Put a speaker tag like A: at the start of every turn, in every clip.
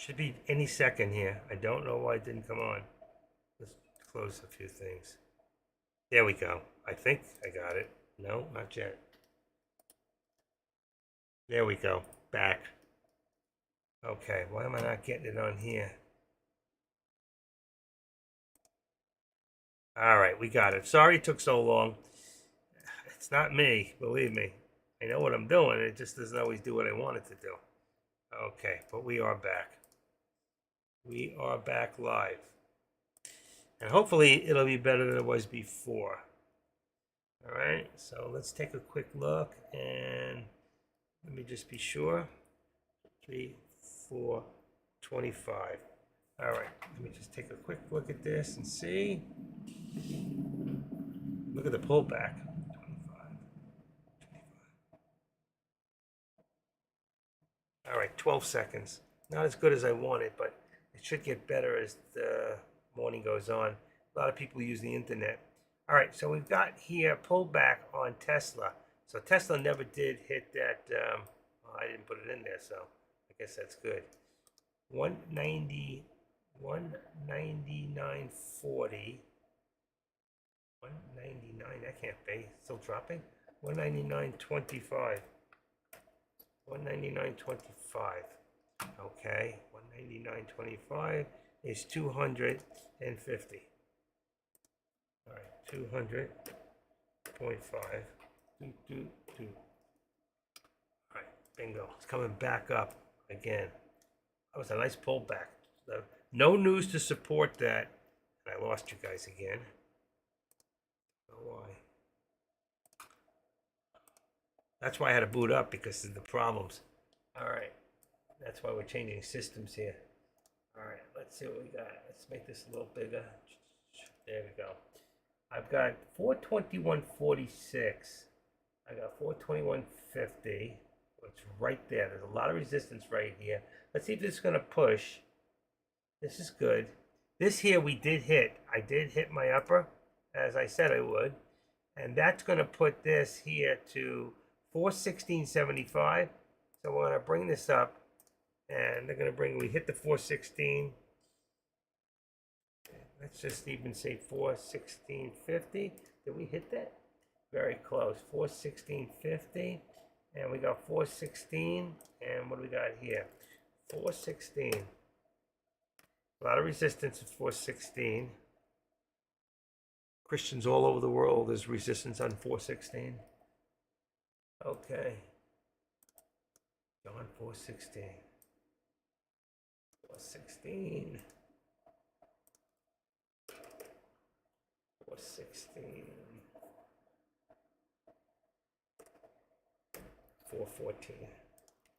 A: Should be any second here. I don't know why it didn't come on. Let's close a few things. There we go. I think I got it. No, not yet. There we go. Back. Okay, why am I not getting it on here? All right, we got it. Sorry it took so long. It's not me, believe me. I know what I'm doing. It just doesn't always do what I want it to do. Okay, but we are back. We are back live. And hopefully it'll be better than it was before. All right, so let's take a quick look and let me just be sure. 3, 4, 25. All right, let me just take a quick look at this and see. Look at the pullback. 25. All right, 12 seconds. Not as good as I wanted, but it should get better as the morning goes on. A lot of people use the internet. All right, so we've got here pullback on Tesla. So Tesla never did hit that. Well, I didn't put it in there, so I guess that's good. 190, 199.40. 199, that can't be. Still dropping. 199.25. 199.25. Okay, 199.25 is 250. All right, 200.5. All right, bingo. It's coming back up again. That was a nice pullback. No news to support that. And I lost you guys again. Don't know why. That's why I had to boot up, because of the problems. All right. That's why we're changing systems here. All right. Let's see what we got. Let's make this a little bigger. There we go. I've got 421.46. I got 421.50. It's right there. There's a lot of resistance right here. Let's see if this is going to push. This is good. This here we did hit. I did hit my upper, as I said I would. And that's going to put this here to 416.75. So we're going to bring this up. And they're going to bring, we hit the 416. Let's just even say 416.50. Did we hit that? Very close. 416.50. And we got 416. And what do we got here? 416. A lot of resistance at 416. Christians all over the world, there's resistance on 416. Okay. John 416. 416. 416. 414.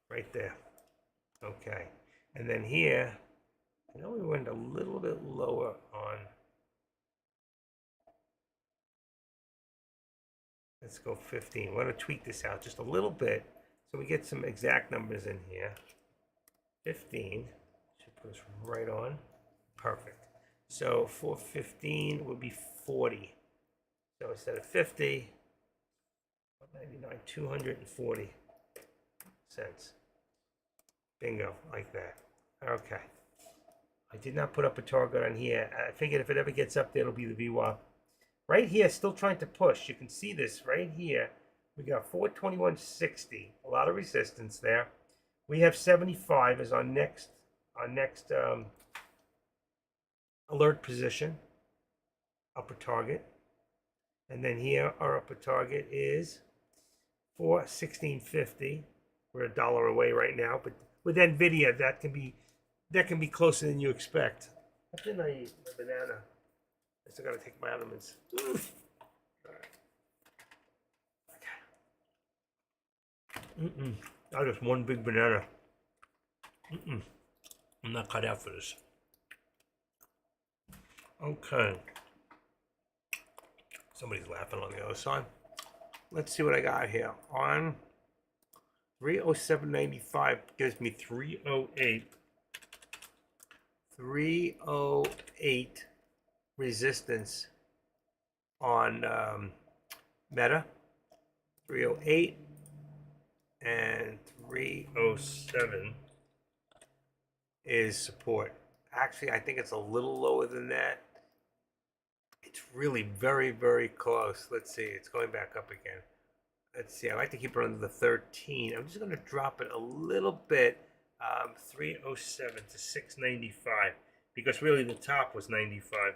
A: Right there. Okay. And then here, I know we went a little bit lower on. Let's go 15. We're going to tweak this out just a little bit so we get some exact numbers in here. 15 should put us right on. Perfect. So 415 would be 40. So instead of 50, 199, 240 cents. Bingo, like that. Okay. I did not put up a target on here. I figured if it ever gets up there, it'll be the VWAP. Right here, still trying to push. You can see this right here. We got 421.60. A lot of resistance there. We have 75 as our next alert position, upper target. And then here, our upper target is 416.50. We're $1 away right now, but with NVIDIA, that can be closer than you expect. What didn't I eat? A banana. I still gotta take my vitamins. All right. Okay. Not just one big banana. I'm not cut out for this. Okay. Somebody's laughing on the other side. Let's see what I got here. On 307.95 gives me 308. 308 resistance on Meta. 308 and 307 is support. Actually, I think it's a little lower than that. It's really very, very close. Let's see. It's going back up again. Let's see. I like to keep it under the 13. I'm just going to drop it a little bit, 307 to 695, because really the top was 95.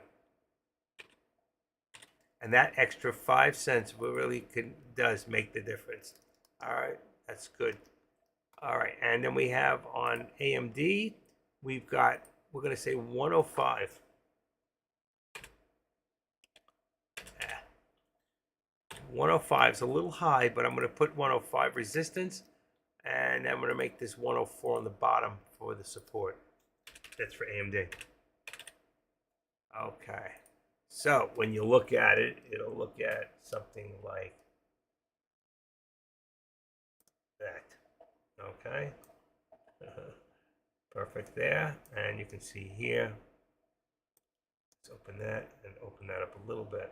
A: And that extra 5 cents really does make the difference. All right, that's good. All right, and then we have on AMD, we're going to say 105. 105 is a little high, but I'm going to put 105 resistance, and I'm going to make this 104 on the bottom for the support. That's for AMD. Okay. So when you look at it, it'll look at something like that. Okay. Perfect there. And you can see here. Let's open that and open that up a little bit.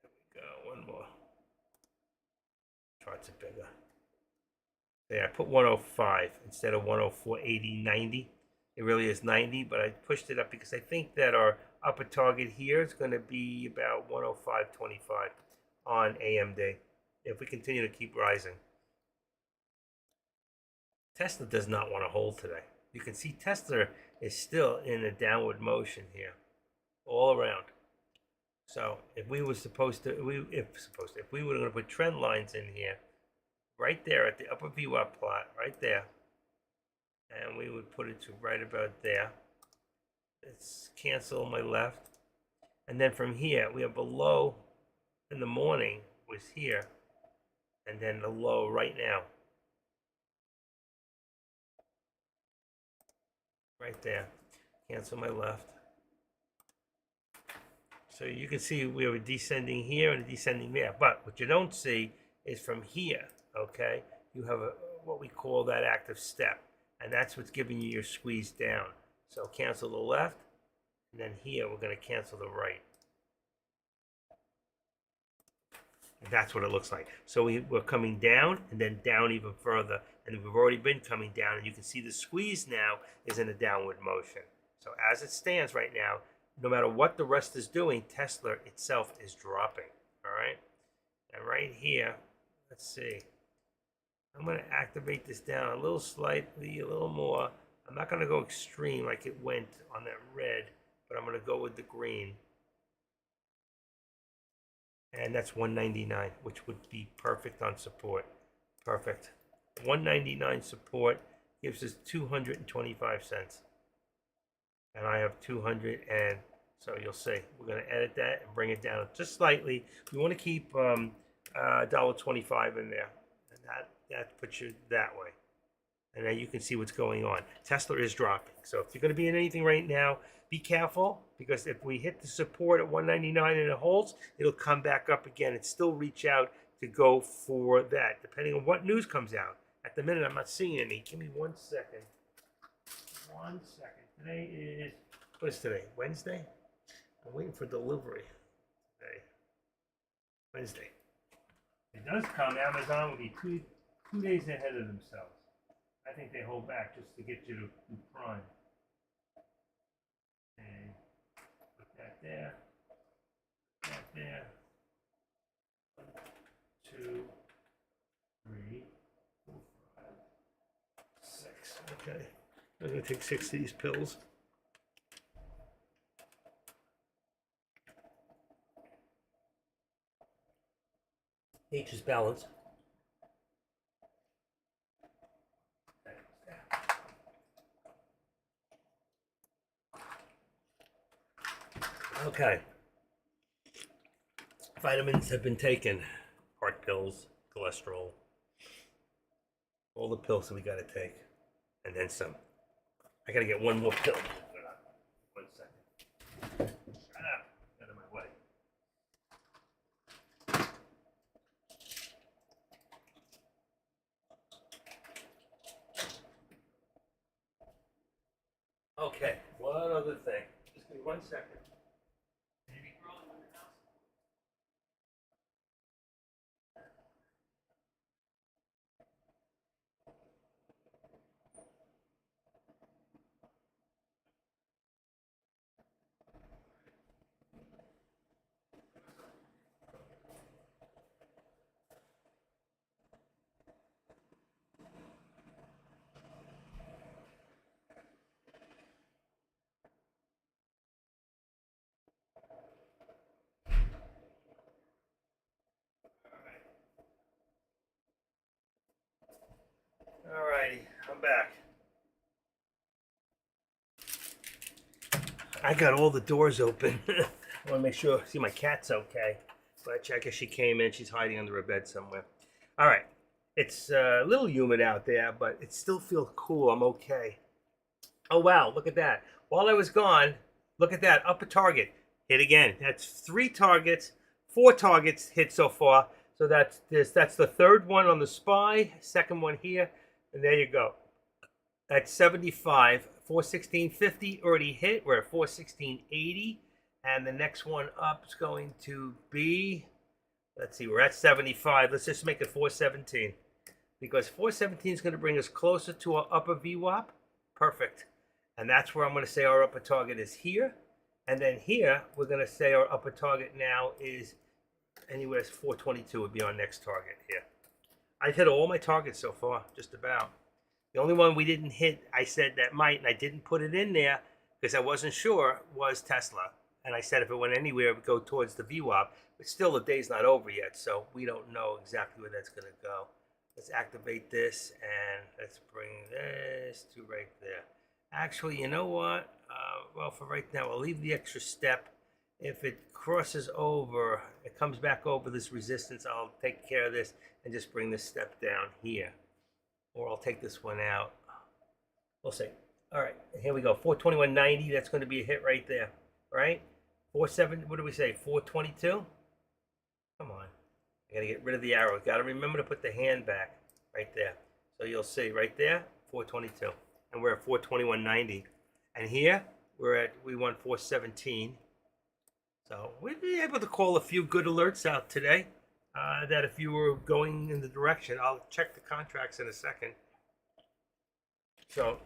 A: There we go. One more. Charts are bigger. There, I put 105 instead of 104, 80, 90. It really is 90, but I pushed it up because I think that our upper target here is going to be about 105.25 on AMD if we continue to keep rising. Tesla does not want to hold today. You can see Tesla is still in a downward motion here, all around. So if we were supposed to, if we were going to put trend lines in here, right there at the upper VWAP plot, right there, and we would put it to right about there. Let's cancel my left, and then from here we have below in the morning was here, and then the low right now, right there. Cancel my left. So you can see we have a descending here and a descending there. But what you don't see is from here, okay, you have what we call that active step. And that's what's giving you your squeeze down. So cancel the left, and then here we're going to cancel the right. And that's what it looks like. So we're coming down and then down even further. And we've already been coming down. And you can see the squeeze now is in a downward motion. So as it stands right now, no matter what the rest is doing, Tesla itself is dropping. All right. And right here, let's see. I'm going to activate this down a little slightly, a little more. I'm not going to go extreme like it went on that red, but I'm going to go with the green. And that's 199, which would be perfect on support. Perfect. 199 support gives us 225 cents. And I have 200, and so you'll see. We're going to edit that and bring it down just slightly. We want to keep $1.25 in there, and that puts you that way. And then you can see what's going on. Tesla is dropping. So if you're going to be in anything right now, be careful, because if we hit the support at 199 and it holds, it'll come back up again and still reach out to go for that, depending on what news comes out. At the minute, I'm not seeing any. Give me 1 second. 1 second. Today is, what is today? Wednesday? I'm waiting for delivery today. Wednesday. If it does come, Amazon will be two days ahead of themselves. I think they hold back just to get you to do Prime. And put that there. That there. 1, 2, 3, 4, 5, 6. Okay. I'm going to take 6 of these pills. H is balance. Okay. Vitamins have been taken. Heart pills, cholesterol. All the pills that we got to take. And then some. I got to get one more pill. 1 second. Shut up. Out of my way. Okay, one other thing. Just give me 1 second. I got all the doors open. I want to make sure, see my cat's okay. But I guess she came in. She's hiding under a bed somewhere. All right. It's a little humid out there, but it still feels cool. I'm okay. Oh, wow. Look at that. While I was gone, look at that. Upper target. Hit again. That's 3 targets. 4 targets hit so far. So that's this. That's the third one on the SPY. Second one here. And there you go. At 75, 416.50 already hit. We're at 416.80, and the next one up is going to be, let's see, we're at 75. Let's just make it 417, because 417 is going to bring us closer to our upper VWAP. Perfect. And that's where I'm going to say our upper target is here. And then here, we're going to say our upper target now is anywhere 422 would be our next target here. I've hit all my targets so far, just about. The only one we didn't hit, I said that might, and I didn't put it in there because I wasn't sure, was Tesla. And I said if it went anywhere, it would go towards the VWAP. But still, the day's not over yet, so we don't know exactly where that's going to go. Let's activate this, and let's bring this to right there. Actually, you know what? Well, for right now, I'll leave the extra step. If it crosses over, it comes back over this resistance, I'll take care of this and just bring this step down here. Or I'll take this one out. We'll see. All right, here we go. 421.90. That's going to be a hit right there, right? 47. What do we say? 422. Come on. I got to get rid of the arrow. Got to remember to put the hand back right there. So you'll see right there, 422, and we're at 421.90. And here we won 417. So we'd be able to call a few good alerts out today. That if you were going in the direction, I'll check the contracts in a second. So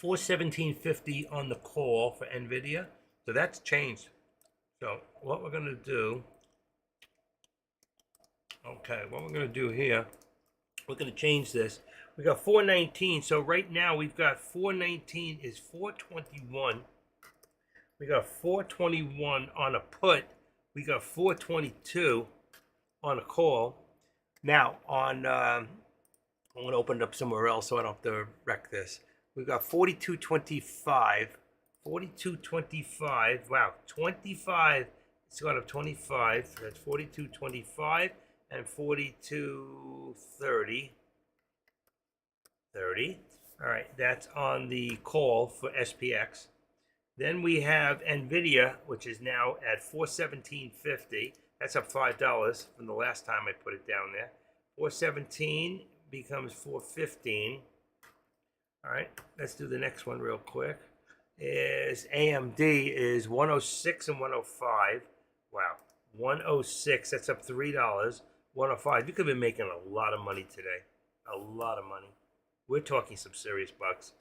A: 417.50 on the call for NVIDIA. So that's changed. So what we're going to do, what we're going to do here, we're going to change this. We got 419. So right now we've got 419 is 421. We got 421 on a put. We got 422 on a call. Now on, I'm going to open it up somewhere else so I don't have to wreck this. We've got 42.25, 42.25. Wow, 25. It's gone up 25. That's 42.25 and 42.30. 30. All right, that's on the call for SPX. Then we have NVIDIA, which is now at 417.50. That's up $5 from the last time I put it down there. 417 becomes 415. All right, let's do the next one real quick. Is AMD is 106 and 105. Wow, 106, that's up $3. 105, you could have been making a lot of money today. A lot of money. We're talking some serious bucks.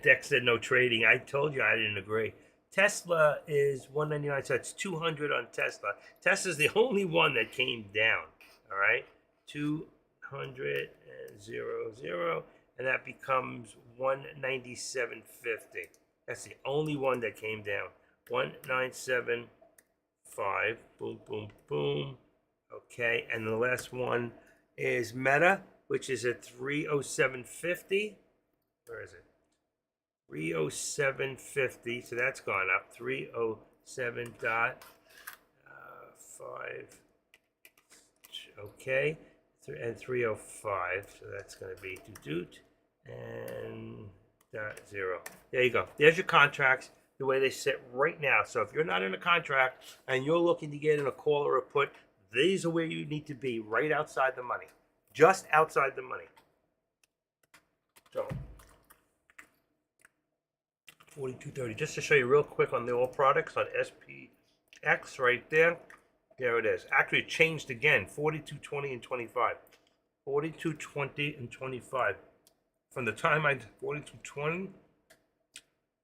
A: Dex said no trading. I told you I didn't agree. Tesla is 199, so that's 200 on Tesla. Tesla's the only one that came down. All right, 200 and 00, and that becomes 197.50. That's the only one that came down. 197.5. Boom, boom, boom. Okay, and the last one is Meta, which is at 307.50. Where is it? 307.50, so that's gone up. 307.5. Okay, and 305, so that's going to be doot and .0. There you go. There's your contracts, the way they sit right now. So if you're not in a contract and you're looking to get in a call or a put, these are where you need to be, right outside the money, just outside the money. So 42.30. Just to show you real quick on the oil products on SPX right there. There it is. Actually, it changed again. 42.20 and 25. 42.20 and 25. From the time I did 42.20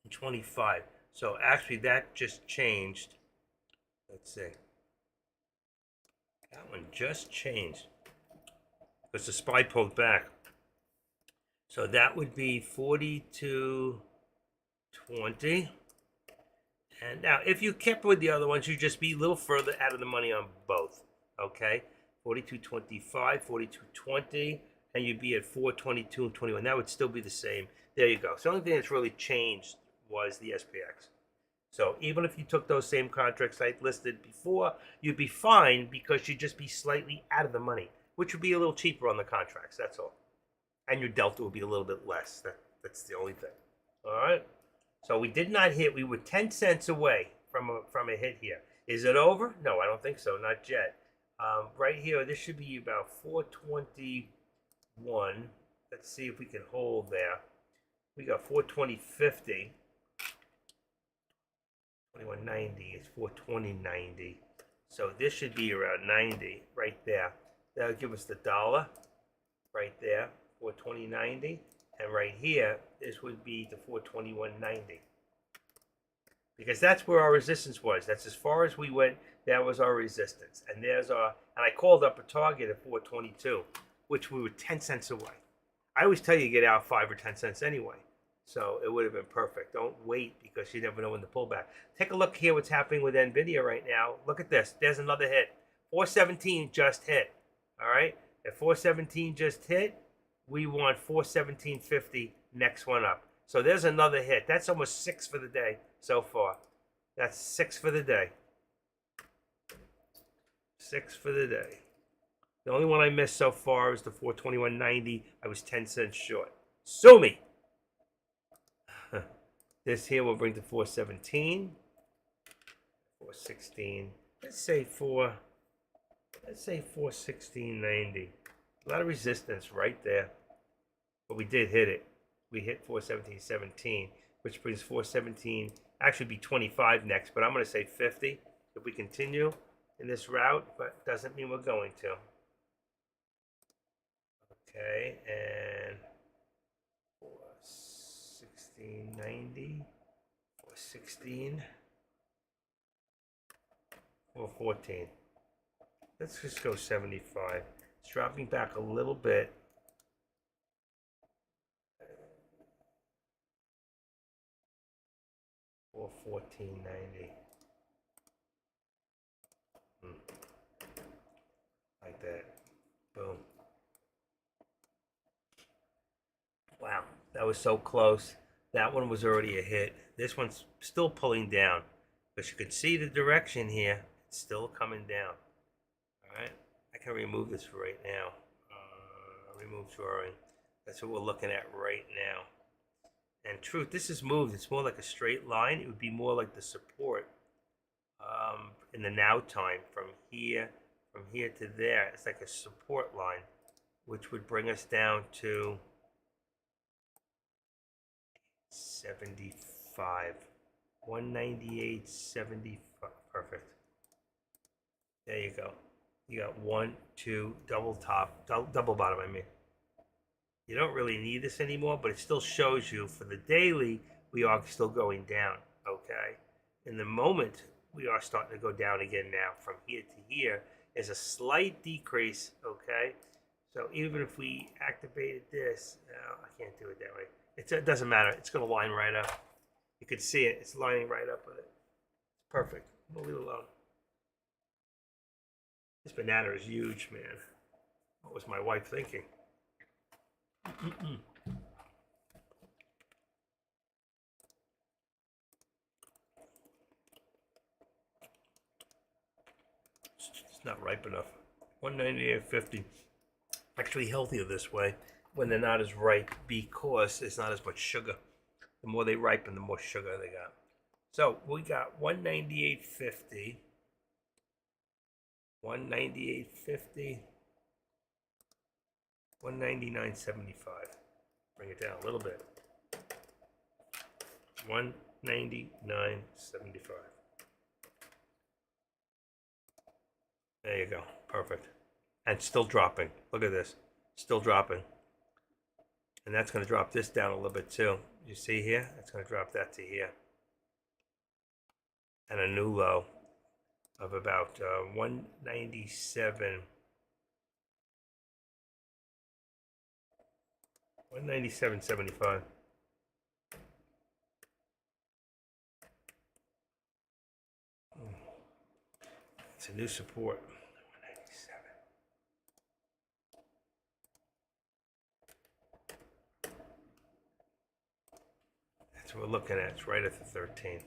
A: and 25. So actually, that just changed. Let's see. That one just changed because the SPY pulled back. So that would be 42.20. And now, if you kept with the other ones, you'd just be a little further out of the money on both. Okay, 42.25, 42.20, and you'd be at 422 and 21. That would still be the same. There you go. So the only thing that's really changed was the SPX. So even if you took those same contracts I listed before, you'd be fine because you'd just be slightly out of the money, which would be a little cheaper on the contracts. That's all. And your delta would be a little bit less. That's the only thing. All right. So we did not hit. We were 10 cents away from a hit here. Is it over? No, I don't think so. Not yet. Right here, this should be about 421. Let's see if we can hold there. We got 420.50. 21.90 is 420.90. So this should be around 90 right there. That'll give us the dollar right there, 420.90. And right here, this would be the 421.90. Because that's where our resistance was. That's as far as we went. That was our resistance. And there's our, and I called up a target at 422, which we were 10 cents away. I always tell you get out 5 or 10 cents anyway. So it would have been perfect. Don't wait because you never know when to pull back. Take a look here what's happening with NVIDIA right now. Look at this. There's another hit. 417 just hit. All right? If 417 just hit, we want 417.50 next one up. So there's another hit. That's almost 6 for the day so far. That's 6 for the day. 6 for the day. The only one I missed so far is the 421.90. I was 10 cents short. Sue me. This here will bring to 417. 416. Let's say 416.90. A lot of resistance right there. But we did hit it. We hit 417.17, which brings 417, actually be 25 next, but I'm going to say 50 if we continue in this route, but doesn't mean we're going to. Okay, and 416.90, 416, 414. Let's just go 75. It's dropping back a little bit. 414.90. Like that. Boom. Wow, that was so close. That one was already a hit. This one's still pulling down. But you can see the direction here. It's still coming down. Alright, I can remove this right now. Remove drawing. That's what we're looking at right now. And truth, this is moved. It's more like a straight line. It would be more like the support in the now time from here to there. It's like a support line, which would bring us down to 75, 198.75. Perfect. There you go. You got 1, 2, double top, double bottom. I mean. You don't really need this anymore, but it still shows you for the daily, we are still going down, okay? In the moment, we are starting to go down again now. From here to here is a slight decrease, okay? So even if we activated this, no, I can't do it that way. It doesn't matter. It's going to line right up. You can see it. It's lining right up with it. Perfect. We'll leave it alone. This banana is huge, man. What was my wife thinking? It's not ripe enough. 198.50. Actually healthier this way when they're not as ripe because there's not as much sugar. The more they ripen, the more sugar they got. So we got 198.50. 198.50. 199.75. Bring it down a little bit. 199.75. There you go. Perfect. And still dropping. Look at this. Still dropping. And that's going to drop this down a little bit too. You see here? That's going to drop that to here. And a new low of about 197. 197.75. It's a new support. 197. That's That's what we're looking at. It's right at the 13.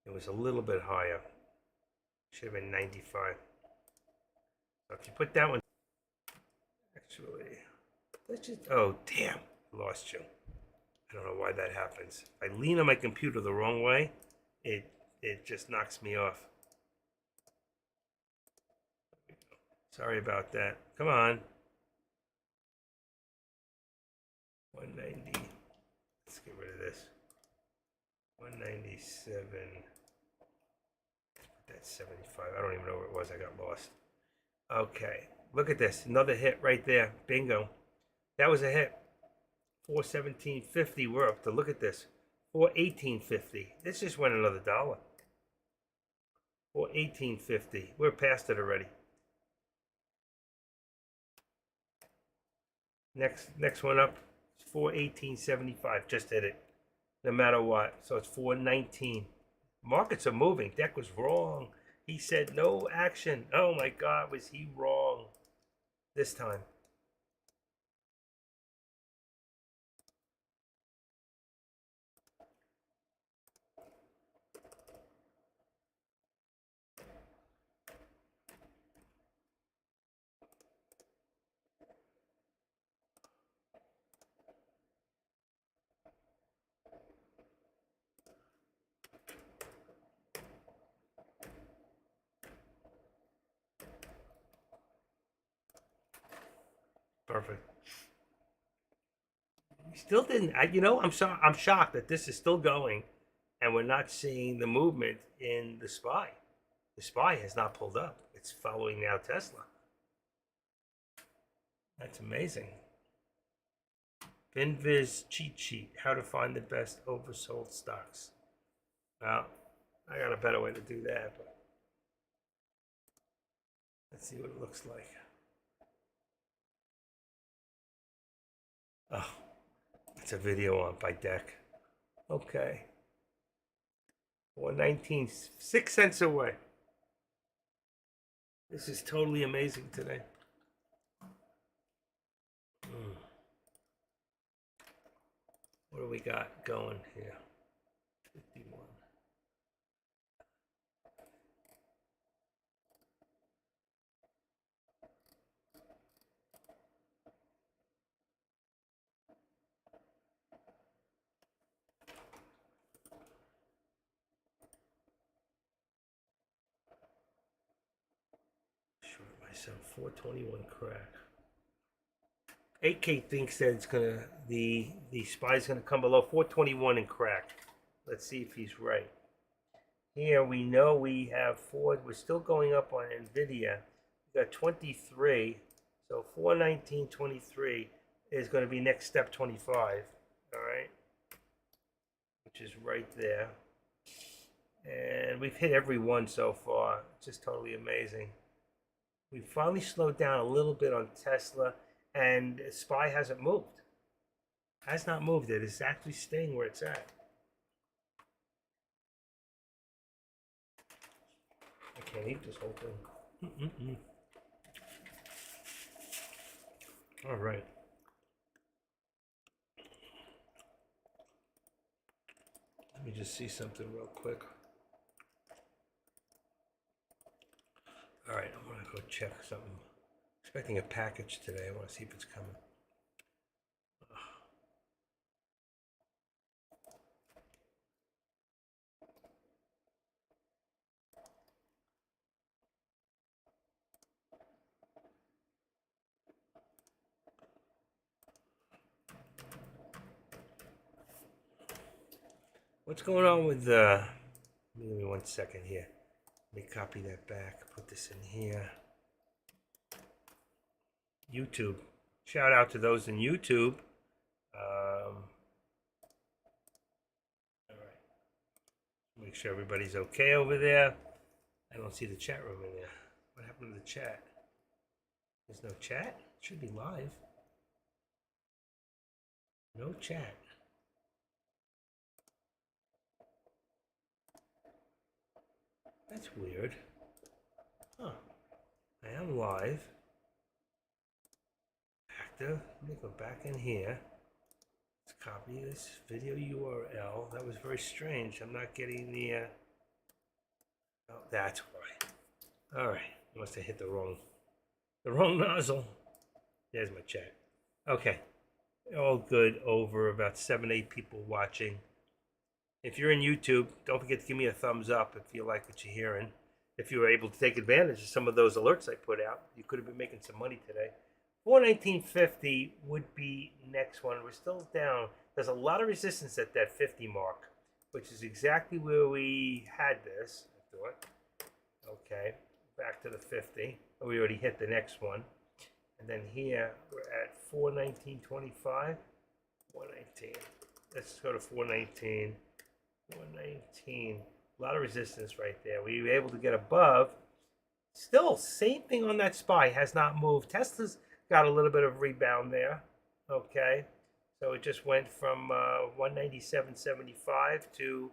A: It was a little bit higher. Should have been 95. So if you put that one, actually, let's just, oh damn, lost you. I don't know why that happens. If I lean on my computer the wrong way, it just knocks me off. Sorry about that. Come on. 190. Let's get rid of this. 197. That's 75. I don't even know where it was. I got lost. Okay. Look at this. Another hit right there. Bingo. That was a hit. 417.50. We're up to, look at this. 418.50. This just went another dollar. 418.50. We're past it already. Next one up. 418.75. Just hit it. No matter what. So it's 419. Markets are moving. Deck was wrong. He said no action. Oh my God, was he wrong this time? Perfect. We still didn't. I'm shocked that this is still going, and we're not seeing the movement in the SPY. The SPY has not pulled up. It's following now Tesla. That's amazing. FinViz cheat sheet: how to find the best oversold stocks. Well, I got a better way to do that, but let's see what it looks like. Oh, it's a video on by Deck. Okay. 119, 6 cents away. This is totally amazing today. What do we got going here? 51. Short myself. 421 crack. 8K thinks that it's gonna the SPY's gonna come below 421 and crack. Let's see if he's right. Here we know we have four. We're still going up on Nvidia. We got 23. So 419.23 is going to be next step 25. All right, which is right there. And we've hit every one so far. It's just totally amazing. We finally slowed down a little bit on Tesla, and SPY hasn't moved. Has not moved. It is actually staying where it's at. I can't eat this whole thing. All right. Let me just see something real quick. All right, I'm gonna go check something. Expecting a package today. I want to see if it's coming. What's going on with give me 1 second here. Let me copy that back, put this in here. YouTube. Shout out to those in YouTube. All right. Make sure everybody's okay over there. I don't see the chat room in there. What happened to the chat? There's no chat? It should be live. No chat. That's weird. Huh. I am live. Active. Let me go back in here. Let's Copy this video URL. That was very strange. I'm not getting the. Oh, that's why. All right, I must have hit the wrong nozzle. There's my chat. Okay, all good. Over about 7-8 people watching. If you're in YouTube, don't forget to give me a thumbs up if you like what you're hearing. If you were able to take advantage of some of those alerts I put out, you could have been making some money today. 419.50 would be next one. We're still down. There's a lot of resistance at that 50 mark, which is exactly where we had this. I thought. Okay, back to the 50. We already hit the next one. And then here we're at 419.25. 419. Let's go to 419. 419. A lot of resistance right there. We were able to get above. Still, same thing on that SPY. Has not moved. Tesla's got a little bit of rebound there. Okay. So it just went from 197.75 to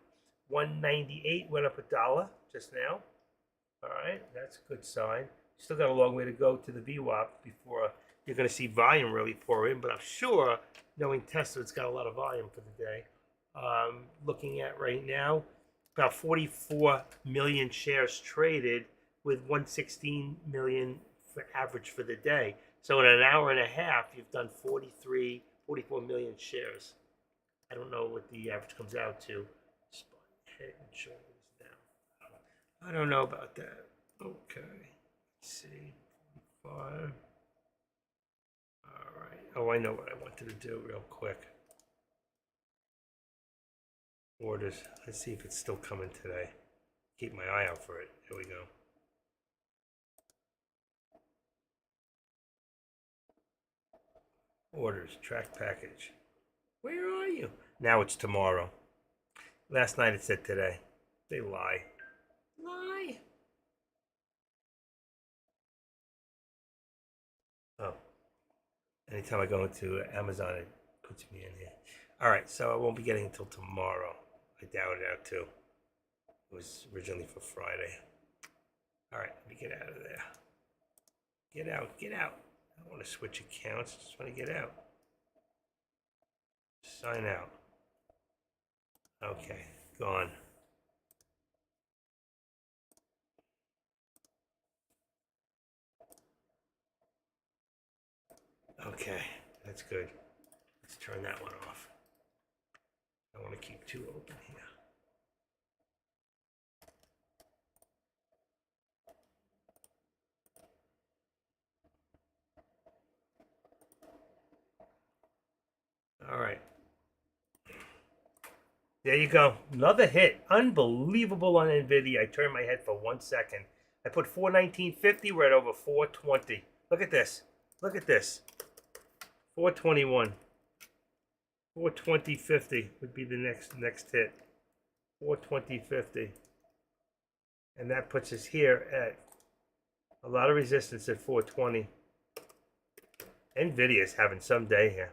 A: 198. Went up $1 just now. All right. That's a good sign. Still got a long way to go to the VWAP before you're going to see volume really pour in. But I'm sure, knowing Tesla, it's got a lot of volume for the day. Looking at right now, about 44 million shares traded with 116 million for average for the day. So in an hour and a half, you've done 44 million shares. I don't know what the average comes out to. Head and shoulders down. I don't know about that. Okay. Let's see. 45. All right. Oh, I know what I wanted to do real quick. Orders. Let's see if it's still coming today. Keep my eye out for it. Here we go. Orders. Track package. Where are you? Now it's tomorrow. Last night it said today. They lie. Lie. Oh. Anytime I go into Amazon, it puts me in here. All right, so I won't be getting it until tomorrow. I doubt it out too. It was originally for Friday. All right, let me get out of there. Get out, get out. I don't want to switch accounts. I just want to get out. Sign out. Okay, gone. Okay, that's good. Let's turn that one off. I don't want to keep two open here. All right. There you go. Another hit. Unbelievable on NVIDIA. I turned my head for 1 second. I put 419.50. We're at over 420. Look at this. Look at this. 421. 420.50 would be the next hit. 420.50. And that puts us here at a lot of resistance at 420. NVIDIA is having some day here.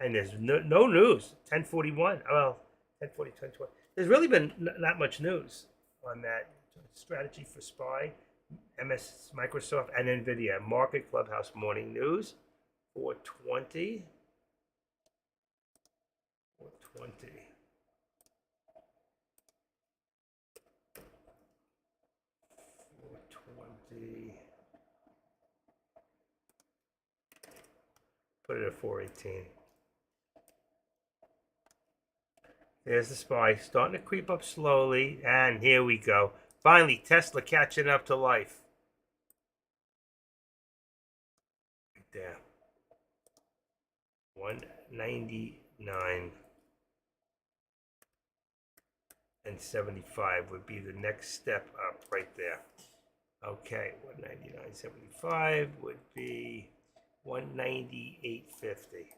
A: And there's no news. 1041. Well, 1040, 1020. There's really been not much news on that strategy for SPY, MS, Microsoft, and NVIDIA. Market Clubhouse Morning News. 420. 420. 420. Put it at 418. There's the SPY starting to creep up slowly, and here we go. Finally, Tesla catching up to life. Right there. 199 and 75 would be the next step up right there. Okay, 199.75 would be 198.50.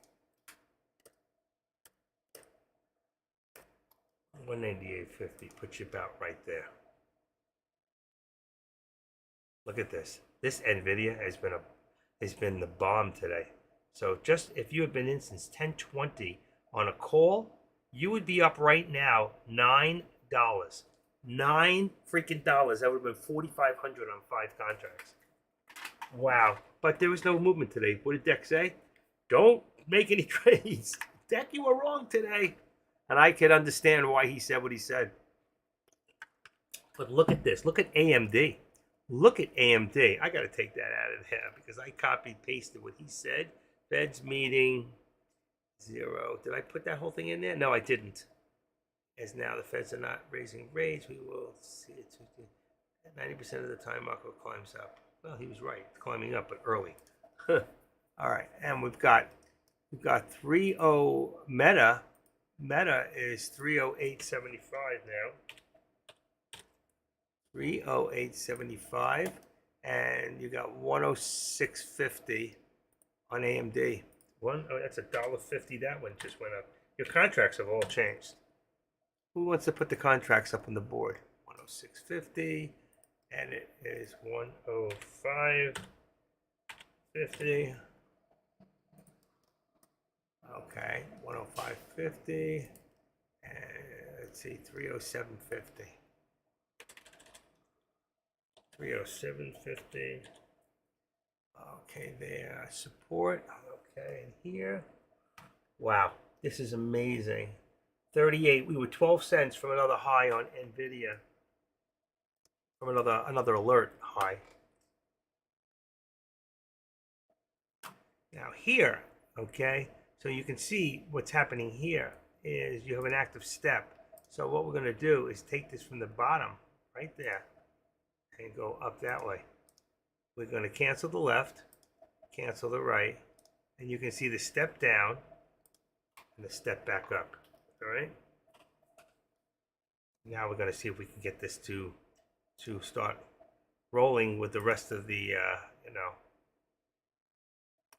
A: 198.50 puts you about right there. Look at this. This NVIDIA has been the bomb today. So just if you had been in since 10:20 on a call, you would be up right now $9. $9 freaking dollars. That would have been 4,500 on 5 contracts. Wow. But there was no movement today. What did Dex say? Don't make any trades. Deck, you were wrong today. And I could understand why he said what he said. But look at this. Look at AMD. Look at AMD. I got to take that out of there because I copied pasted what he said. Fed's meeting 0. Did I put that whole thing in there? No, I didn't. As now the Feds are not raising rates, we will see it 90% of the time market climbs up. Well, he was right. It's climbing up, but early. All right, and we've got 3.0 Meta. Meta is 308.75 now. 308.75, and you got 106.50 on AMD. That's $1.50. That one just went up. Your contracts have all changed. Who wants to put the contracts up on the board? 106.50, and it is 105.50. Okay, 105.50, and let's see, 307.50. 307.50. Okay, there. Support. Okay, and here. Wow, this is amazing. 38. We were 12 cents from another high on Nvidia. From another alert high. Now here, okay, so you can see what's happening here is you have an active step. So what we're going to do is take this from the bottom right there and go up that way. We're going to cancel the left, cancel the right, and you can see the step down and the step back up. All right. Now we're going to see if we can get this to start rolling with the rest of the,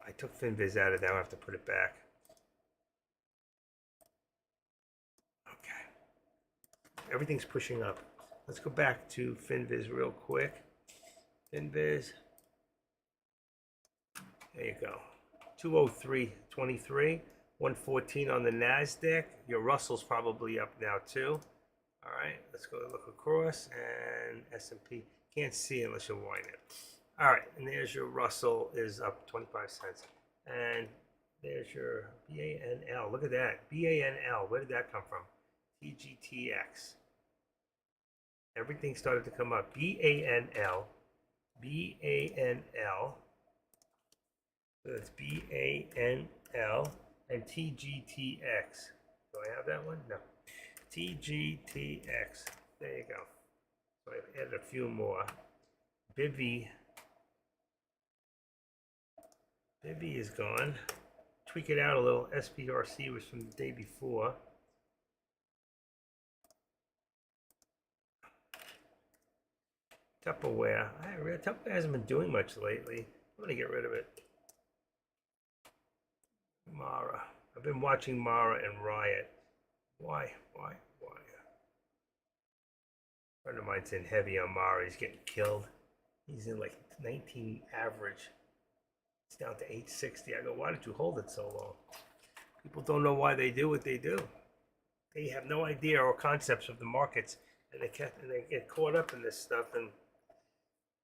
A: I took FinViz out of that. I have to put it back. Okay. Everything's pushing up. Let's go back to FinViz real quick. FinViz. There you go. 203.23. 114 on the NASDAQ. Your Russell's probably up now too. All right, let's go look across, and S&P. Can't see unless you wind it. All right, and there's your Russell is up 25 cents. And there's your BANL. Look at that. BANL. Where did that come from? TGTX. Everything started to come up. BANL. BANL. So that's BANL and TGTX. Do I have that one? No. TGTX. There you go. So I've added a few more. Bivy. Bivy is gone. Tweak it out a little. SPRC was from the day before. Tupperware. Tupperware hasn't been doing much lately. I'm going to get rid of it. Mara. I've been watching Mara and Riot. Why? A friend of mine's in heavy on Mara. He's getting killed. He's in like 19 average. It's down to 860. I go, why did you hold it so long? People don't know why they do what they do. They have no idea or concepts of the markets, and they get caught up in this stuff, and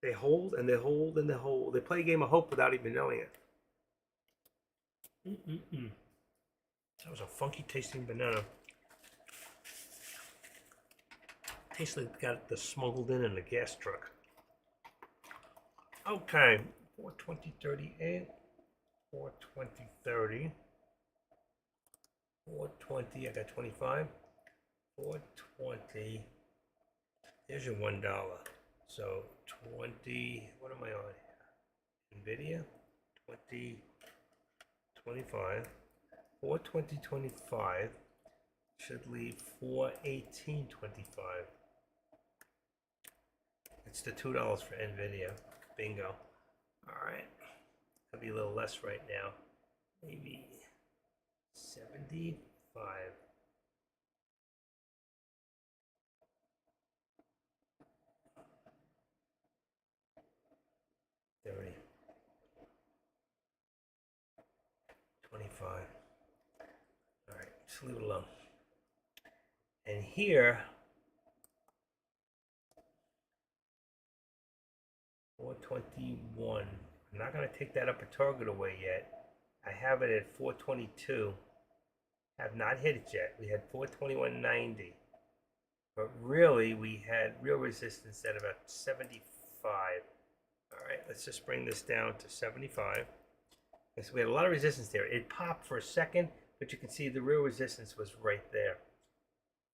A: they hold and they hold and they hold. They play a game of hope without even knowing it. That was a funky tasting banana. Tastes like it got the smuggled in the gas truck. Okay, 420.38, 420.30, 420. I got 25. 420. There's your $1. So 20. What am I on here? Nvidia. 20. 25. 420.25 should leave 418.25. It's the $2 for Nvidia. Bingo. All right. That'll be a little less right now. Maybe 75. $30. 25. All right, just leave it alone. And here, 421. I'm not going to take that upper target away yet. I have it at 422. Have not hit it yet. We had 421.90. But really, we had real resistance at about 75. All right, let's just bring this down to 75. So we had a lot of resistance there. It popped for a second, but you can see the real resistance was right there.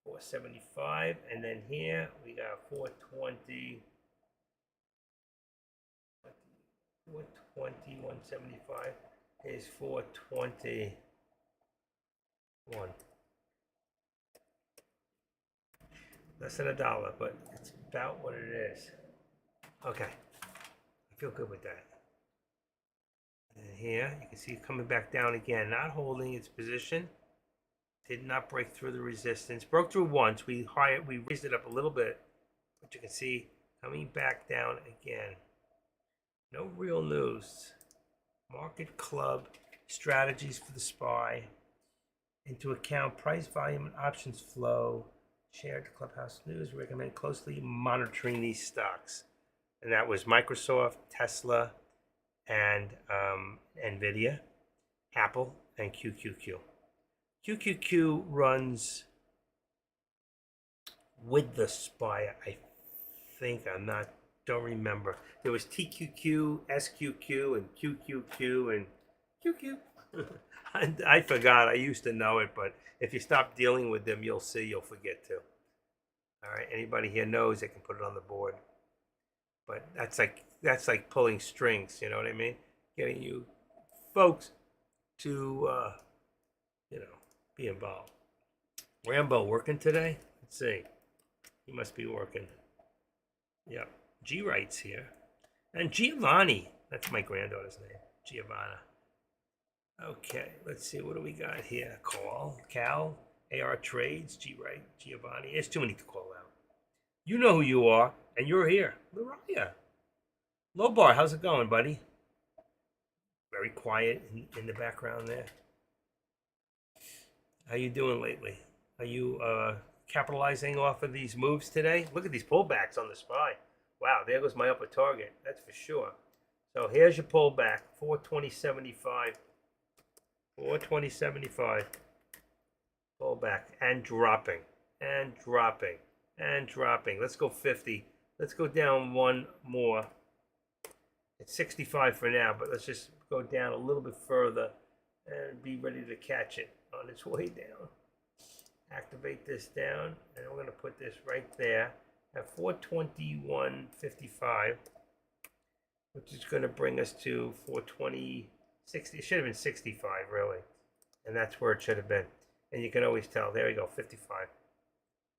A: 475, and then here we got 420, 420, 175. Here's 421. Less than $1, but it's about what it is. Okay, I feel good with that. And here you can see it coming back down again, not holding its position. Did not break through the resistance. Broke through once. We raised it up a little bit, but you can see coming back down again. No real news. Market club strategies for the SPY. Into account price, volume, and options flow. Shared Clubhouse News. Recommend closely monitoring these stocks. And that was Microsoft, Tesla, and Nvidia, Apple, and QQQ. QQQ runs with the SPY, I think. Don't remember. There was TQQ, SQQ, and QQQ, and QQ. I forgot. I used to know it, but if you stop dealing with them, you'll forget too. All right. Anybody here knows they can put it on the board. But that's like pulling strings. You know what I mean? Getting you folks to be involved. Rambo working today? Let's see. He must be working. Yep. G Wright's here. And Giovanni. That's my granddaughter's name. Giovanna. Okay, let's see. What do we got here? Cal, AR Trades, G Wright, Giovanni. It's too many to call out. You know who you are, and you're here. Lariah. Lobar, how's it going, buddy? Very quiet in the background there. How you doing lately? Are you capitalizing off of these moves today? Look at these pullbacks on the SPY. Wow, there goes my upper target. That's for sure. So here's your pullback, 420.75. 420.75. Pullback and dropping, and dropping, and dropping. Let's go 50. Let's go down one more. It's 65 for now, but let's just go down a little bit further and be ready to catch it on its way down. Activate this down, and we're going to put this right there at 421.55, which is going to bring us to 420.60. It should have been 65, really, and that's where it should have been. And you can always tell. There we go, 55.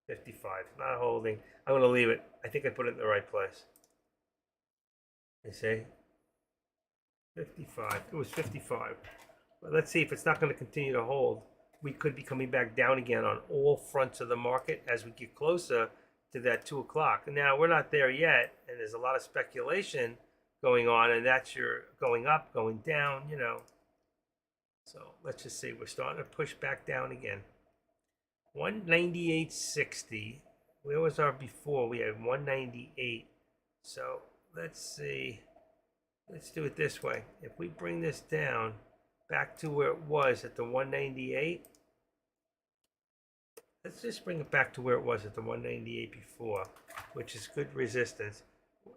A: 55, not holding. I'm going to leave it. I think I put it in the right place. You see? 55. It was 55. But let's see if it's not going to continue to hold. We could be coming back down again on all fronts of the market as we get closer to that 2 o'clock. Now, we're not there yet, and there's a lot of speculation going on, and that's your going up, going down, So let's just see. We're starting to push back down again. 198.60. Where was our before? We had 198. So let's see. Let's do it this way. If we bring this down back to where it was at the 198, let's just bring it back to where it was at the 198 before, which is good resistance.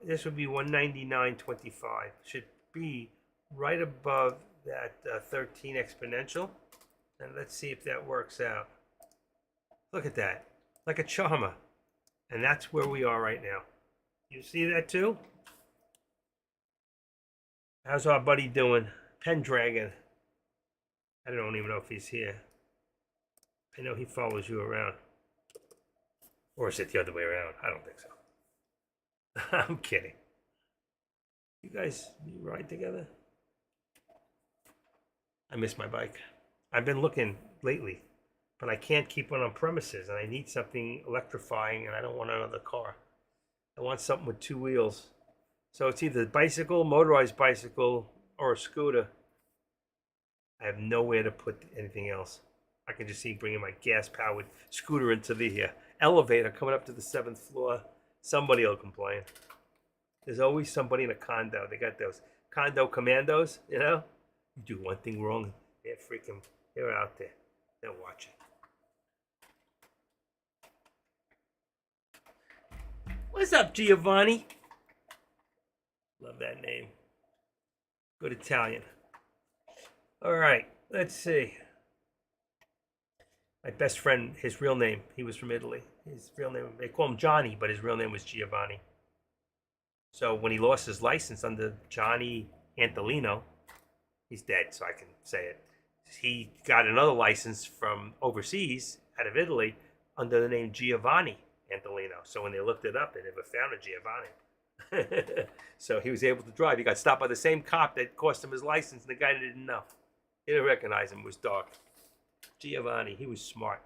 A: This would be 199.25. Should be right above that 13 exponential. And let's see if that works out. Look at that. Like a charmer. And that's where we are right now. You see that too? How's our buddy doing? Pendragon. I don't even know if he's here. I know he follows you around. Or is it the other way around? I don't think so. I'm kidding. You guys ride together? I miss my bike. I've been looking lately, but I can't keep one on premises, and I need something electrifying, and I don't want another car. I want something with 2 wheels. So it's either bicycle, motorized bicycle, or a scooter. I have nowhere to put anything else. I can just see bringing my gas-powered scooter into the elevator coming up to the 7th floor. Somebody will complain. There's always somebody in a condo. They got those condo commandos, You do one thing wrong, they're out there. They're watching. What's up, Giovanni? Love that name. Good Italian. All right, let's see. My best friend, his real name, he was from Italy. His real name, they call him Johnny, but his real name was Giovanni. So when he lost his license under Johnny Antolino, he's dead, so I can say it. He got another license from overseas, out of Italy, under the name Giovanni Antolino. So when they looked it up, they never found a Giovanni. So he was able to drive. He got stopped by the same cop that cost him his license, and the guy didn't know. He didn't recognize him. It was dark. Giovanni, he was smart.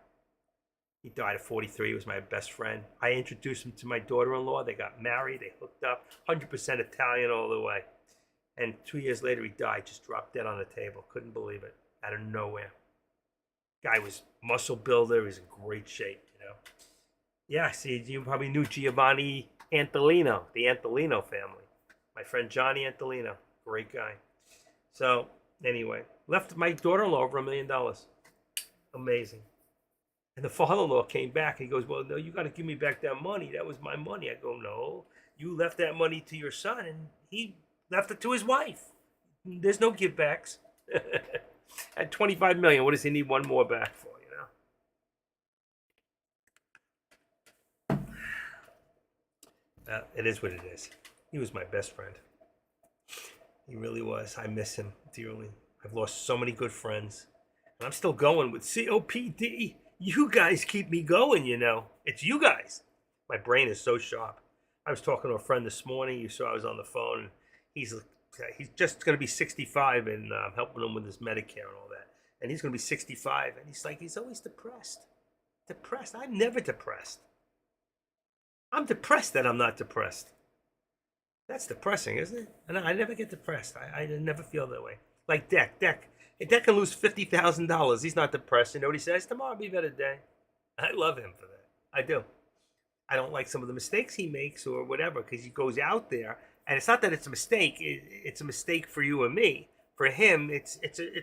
A: He died at 43. He was my best friend. I introduced him to my daughter-in-law. They got married. They hooked up. 100% Italian all the way. And 2 years later, he died. Just dropped dead on the table. Couldn't believe it. Out of nowhere. Guy was muscle builder. He was in great shape, you know. Yeah, see, you probably knew Giovanni Antolino, the Antolino family. My friend Johnny Antolino. Great guy. So, anyway, left my daughter-in-law over $1 million. Amazing. And the father-in-law came back. He goes, well, no, you got to give me back that money. That was my money. I go, no, you left that money to your son, and he left it to his wife. There's no give backs. At $25 million, what does he need one more back for, you know? It is what it is. He was my best friend. He really was. I miss him dearly. I've lost so many good friends. And I'm still going with COPD. You guys keep me going, you know. It's you guys. My brain is so sharp. I was talking to a friend this morning. You saw I was on the phone. And he's just going to be 65 and helping him with his Medicare and all that. And he's going to be 65. And he's like, he's always depressed. Depressed. I'm never depressed. I'm depressed that I'm not depressed. That's depressing, isn't it? And I never get depressed. I never feel that way. Like Deck. If Deck can lose $50,000, he's not depressed. You know what he says? Tomorrow will be a better day. I love him for that. I do. I don't like some of the mistakes he makes or whatever because he goes out there. And it's not that it's a mistake. It's a mistake for you and me. For him, it's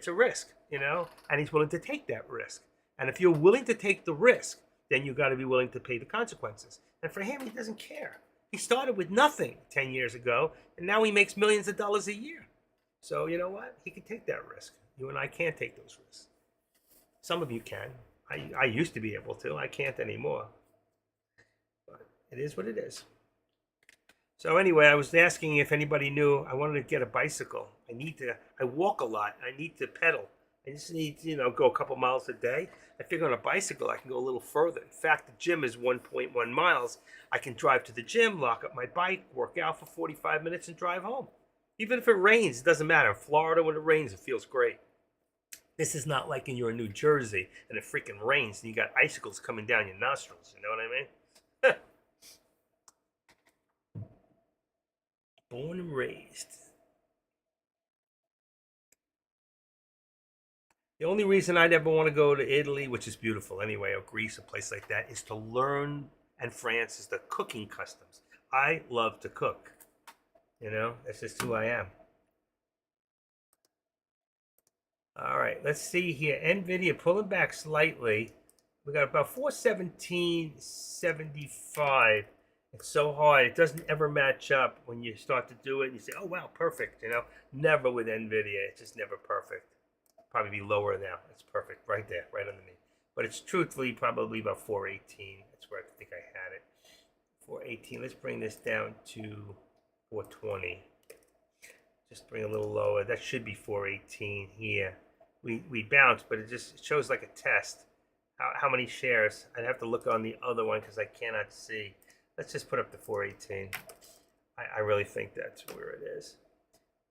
A: a risk, you know? And he's willing to take that risk. And if you're willing to take the risk, then you got to be willing to pay the consequences. And for him, he doesn't care. He started with nothing 10 years ago, and now he makes millions of dollars a year. So you know what? He can take that risk. You and I can't take those risks. Some of you can. I used to be able to. I can't anymore. But it is what it is. So anyway, I was asking if anybody knew I wanted to get a bicycle. I walk a lot. I need to pedal. I just need to, go a couple miles a day. I figure on a bicycle I can go a little further. In fact, the gym is 1.1 miles. I can drive to the gym, lock up my bike, work out for 45 minutes, and drive home. Even if it rains, it doesn't matter. In Florida, when it rains, it feels great. This is not like you're in New Jersey and it freaking rains and you got icicles coming down your nostrils. You know what I mean? Born and raised. The only reason I'd ever want to go to Italy, which is beautiful anyway, or Greece, a place like that, is to learn, and France is the cooking customs. I love to cook. That's just who I am. All right, let's see here. NVIDIA pulling back slightly. We got about 417.75. It's so hard. It doesn't ever match up when you start to do it. And you say, oh, wow, perfect. Never with NVIDIA. It's just never perfect. Probably be lower now. It's perfect right there, right underneath. But it's truthfully probably about 418. That's where I think I had it. 418. Let's bring this down to 420. Just bring a little lower. That should be 418 here. We bounced, but it just shows like a test. How many shares? I'd have to look on the other one because I cannot see. Let's just put up to 418. I really think that's where it is.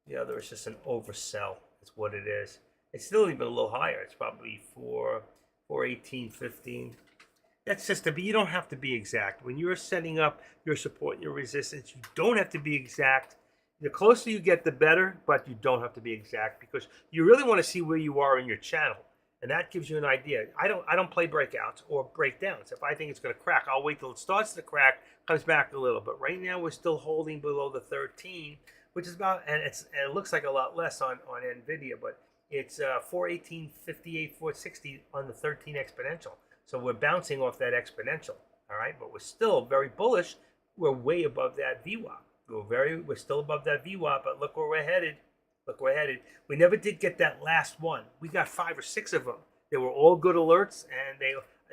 A: The other is just an oversell. That's what it is. It's still even a little higher. It's probably 418.15. That's just you don't have to be exact. When you're setting up your support and your resistance, you don't have to be exact. The closer you get, the better, but you don't have to be exact because you really want to see where you are in your channel. And that gives you an idea. I don't play breakouts or breakdowns. If I think it's going to crack, I'll wait till it starts to crack, comes back a little. But right now we're still holding below the 13, which is about, and it looks like a lot less on NVIDIA, but It's 418.58, 460 on the 13 exponential. So we're bouncing off that exponential, all right? But we're still very bullish. We're way above that VWAP. We're still above that VWAP, but look where we're headed. Look where we're headed. We never did get that last one. We got 5 or 6 of them. They were all good alerts, and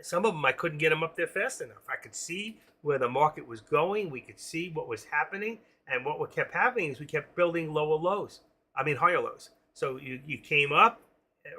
A: some of them I couldn't get them up there fast enough. I could see where the market was going. We could see what was happening, and what kept happening is we kept building higher lows. So you came up,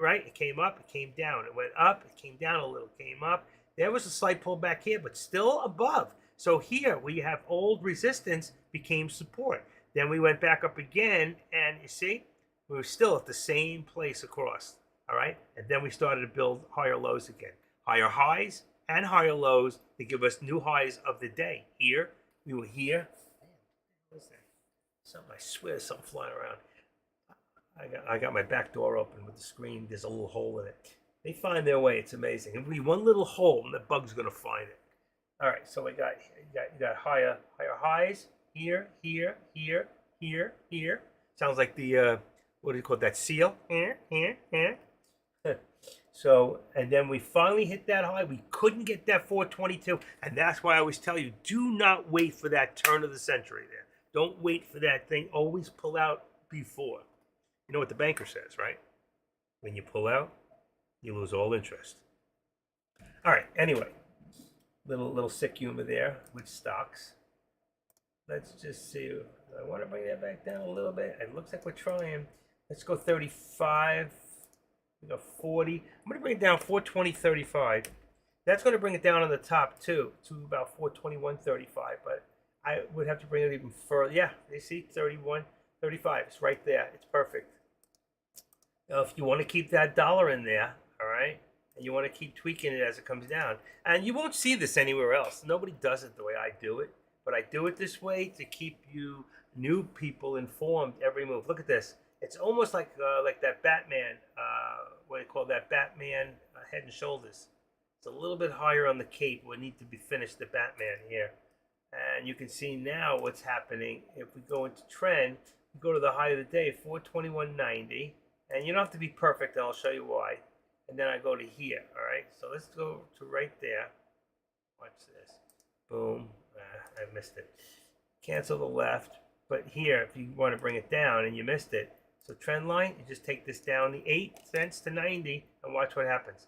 A: right? It came up, it came down. It went up, it came down a little, came up. There was a slight pullback here, but still above. So here we have old resistance became support. Then we went back up again, and you see, we were still at the same place across, all right? And then we started to build higher lows again. Higher highs and higher lows to give us new highs of the day. Here, we were here. What's that? I swear something flying around. I got my back door open with the screen. There's a little hole in it. They find their way. It's amazing. It'll be one little hole, and the bug's going to find it. All right, so you got higher highs here, here, here, here, here. Sounds like the what do you call that, seal? Here. So, and then we finally hit that high. We couldn't get that 422, and that's why I always tell you, do not wait for that turn of the century there. Don't wait for that thing. Always pull out before. You know what the banker says, right? When you pull out, you lose all interest. All right, anyway, little sick humor there with stocks. Let's just see. I want to bring that back down a little bit. It looks like we're trying. Let's go 35. We got 40. I'm going to bring it down 420.35. That's going to bring it down on the top too to about 421.35. But I would have to bring it even further. Yeah, you see 31.35. It's right there. It's perfect. Now, if you want to keep that dollar in there, all right, and you want to keep tweaking it as it comes down, and you won't see this anywhere else. Nobody does it the way I do it, but I do it this way to keep you new people informed every move. Look at this. It's almost like that Batman. What do you call that? Batman Head and Shoulders. It's a little bit higher on the cape. We need to be finished the Batman here, and you can see now what's happening. If we go into trend, we go to the high of the day, 421.90, and you don't have to be perfect. And I'll show you why. And then I go to here. All right. So let's go to right there. Watch this. Boom. I missed it. Cancel the left. But here, if you want to bring it down and you missed it, so trend line, you just take this down the 8 cents to 90 and watch what happens.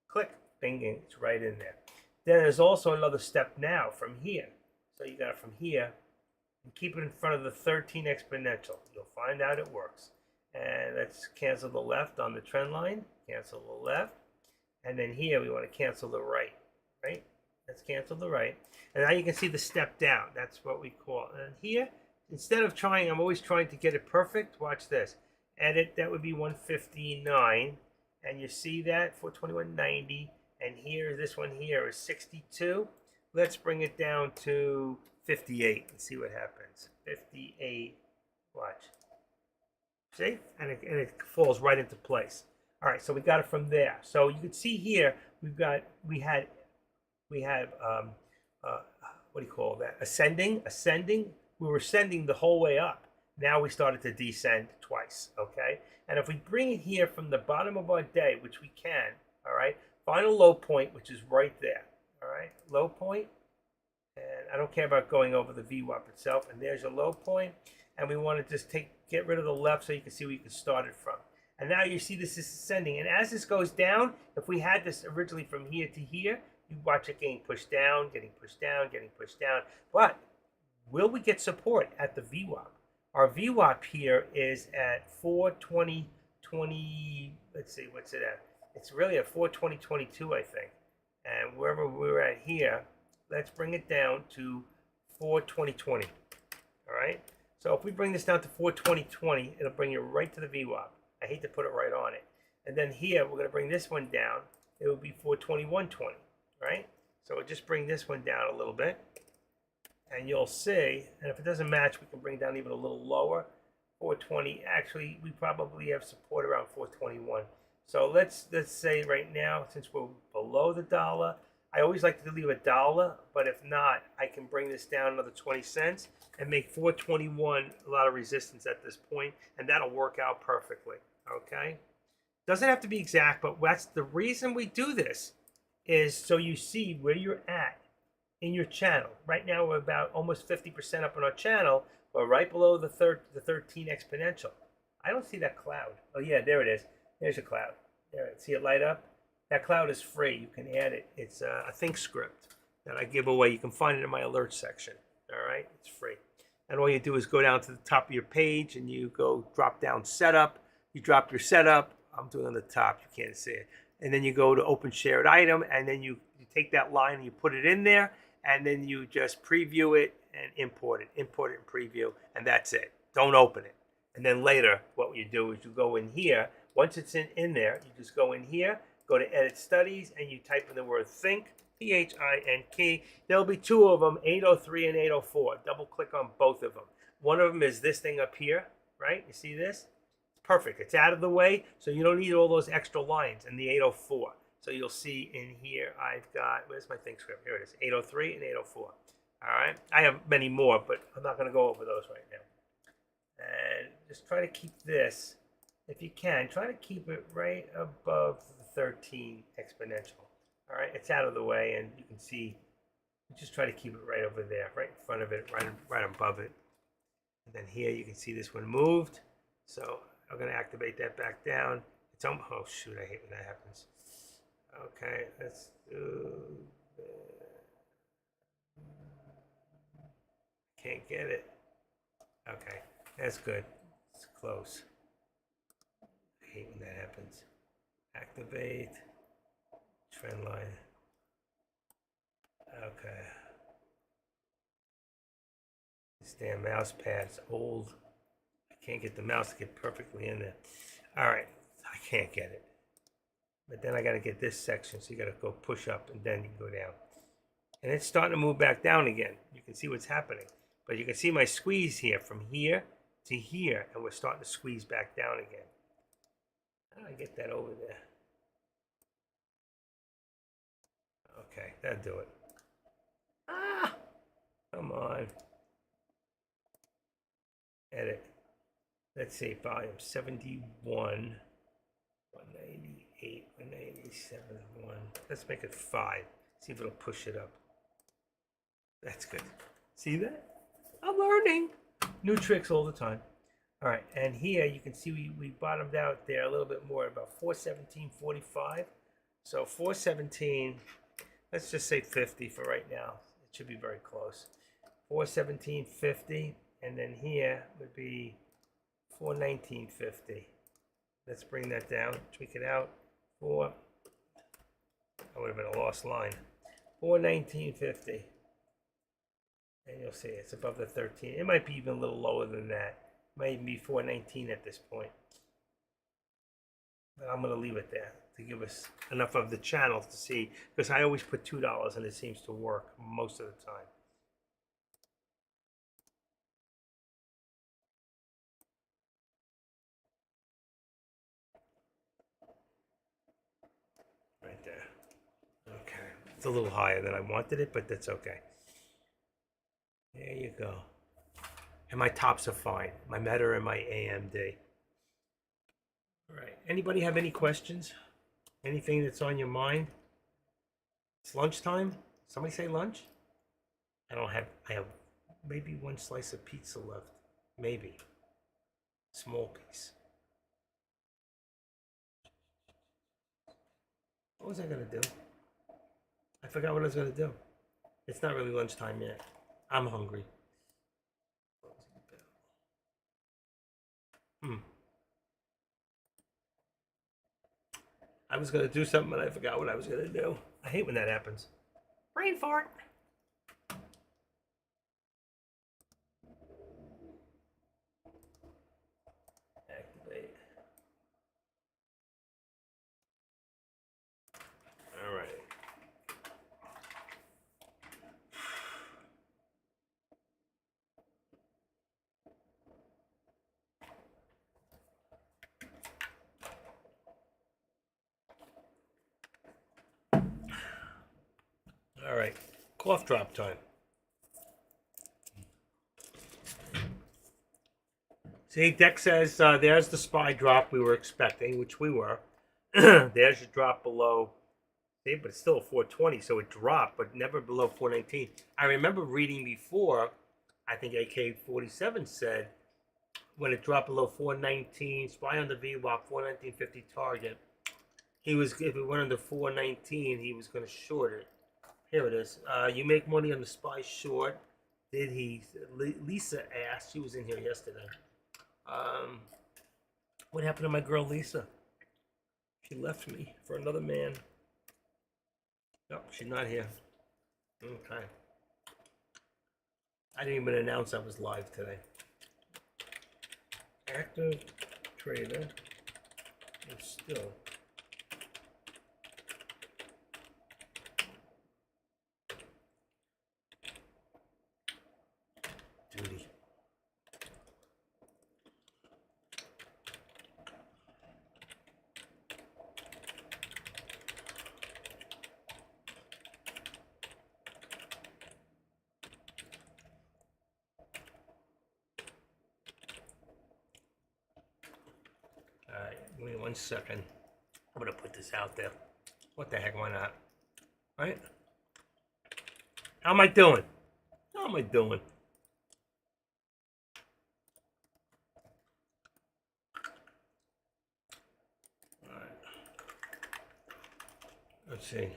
A: Click, bing, it's right in there. Then there's also another step now from here. So you got it from here and keep it in front of the 13 exponential. You'll find out it works. And let's cancel the left on the trend line. Cancel the left. And then here we want to cancel the right. Right? Let's cancel the right. And now you can see the step down. That's what we call it. And here, instead of trying, I'm always trying to get it perfect. Watch this. Edit, that would be 159. And you see that, 421.90. And here, this one here is 62. Let's bring it down to 58 and see what happens. 58. Watch. See? And it falls right into place. All right, so we got it from there. So you can see here, we have what do you call that? Ascending. We were ascending the whole way up. Now we started to descend twice, okay? And if we bring it here from the bottom of our day, which we can, all right, final low point, which is right there, all right? Low point, and I don't care about going over the VWAP itself, and there's your low point, and we want to just get rid of the left so you can see where you can start it from. And now you see this is ascending, and as this goes down, if we had this originally from here to here, you watch it getting pushed down, getting pushed down, getting pushed down, but will we get support at the VWAP? Our VWAP here is at 420.20. Let's see, what's it at? It's really at 420.22, I think. And wherever we're at here, let's bring it down to 420.20. All right? So if we bring this down to 420.20, it'll bring you right to the VWAP. I hate to put it right on it. And then here, we're going to bring this one down. It will be 421.20, right? So we'll just bring this one down a little bit. And you'll see, and if it doesn't match, we can bring it down even a little lower. 420. Actually, we probably have support around 421. So let's say right now, since we're below the dollar, I always like to leave $1, but if not, I can bring this down another 20 cents and make 421 a lot of resistance at this point, and that'll work out perfectly. Okay? Doesn't have to be exact, but that's the reason we do this, is so you see where you're at in your channel. Right now we're about almost 50% up on our channel. We're right below the 13 exponential. I don't see that cloud. Oh yeah, there it is. There's a cloud. There, see it light up? That cloud is free. You can add it. It's a think script that I give away. You can find it in my alert section. All right, it's free. And all you do is go down to the top of your page and you go drop down setup. You drop your setup. I'm doing on the top. You can't see it. And then you go to open shared item, and then you take that line and you put it in there, and then you just preview it and import it and preview, and that's it. Don't open it. And then later, what you do is you go in here. Once it's in there, you just go in here, go to Edit Studies, and you type in the word Think, T-H-I-N-K. There'll be two of them, 803 and 804. Double click on both of them. One of them is this thing up here, right? You see this? Perfect. It's out of the way, so you don't need all those extra lines in the 804. So you'll see in here, I've got, where's my think script? Here it is, 803 and 804. All right. I have many more, but I'm not going to go over those right now. And just try to keep this, if you can, try to keep it right above the 13 exponential. All right. It's out of the way, and you can see, just try to keep it right over there, right in front of it, right above it. And then here you can see this one moved. So I'm going to activate that back down. It's almost, oh shoot, I hate when that happens. Okay, let's do, can't get it. Okay, that's good. It's close. I hate when that happens. Activate, trend line. Okay. This damn mouse pad's old. I can't get the mouse to get perfectly in there. All right, I can't get it. But then I got to get this section, so you got to go push up and then you can go down. And it's starting to move back down again. You can see what's happening. But you can see my squeeze here from here to here, and we're starting to squeeze back down again. How do I get that over there? Okay, that'll do it. Ah! Come on. Edit. Let's see, volume 71, 198, 187, 1. Let's make it 5. See if it'll push it up. That's good. See that? I'm learning new tricks all the time. All right, and here you can see we bottomed out there a little bit more, about 417.45. So 417, let's just say 50 for right now. It should be very close. 417.50, and then here would be 419.50. Let's bring that down, tweak it out. That would have been a lost line. 419.50. And you'll see it's above the 13. It might be even a little lower than that. It might even be 419 at this point. But I'm going to leave it there to give us enough of the channel to see, because I always put $2 and it seems to work most of the time. Right there. Okay. It's a little higher than I wanted it, but that's okay. There you go. And my tops are fine. My Meta and my AMD. All right. Anybody have any questions? Anything that's on your mind? It's lunchtime. Somebody say lunch? I have maybe one slice of pizza left. Maybe. Small piece. What was I going to do? I forgot what I was going to do. It's not really lunchtime yet. I'm hungry. I was going to do something and I forgot what I was going to do. I hate when that happens. Brain fart. Activate. All right. All right, cough drop time. See, Deck says there's the SPY drop we were expecting, which we were. There's your drop below. See, but it's still a 420, so it dropped, but never below 419. I remember reading before, I think AK-47 said when it dropped below 419, SPY on the VWAP, 419.50 target. If it went under 419, he was going to short it. Here it is. You make money on the SPY short. Did he? Lisa asked. She was in here yesterday. What happened to my girl Lisa? She left me for another man. No, she's not here. Okay. I didn't even announce I was live today. Active trader is still duty. Alright, give me 1 second. I'm gonna put this out there. What the heck, why not? Right? How am I doing? How am I doing? Alright. Let's see.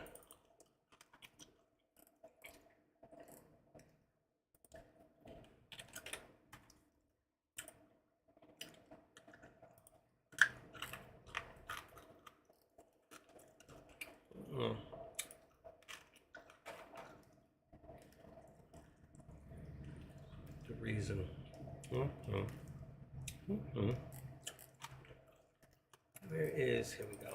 A: The reason. Where is, here we go.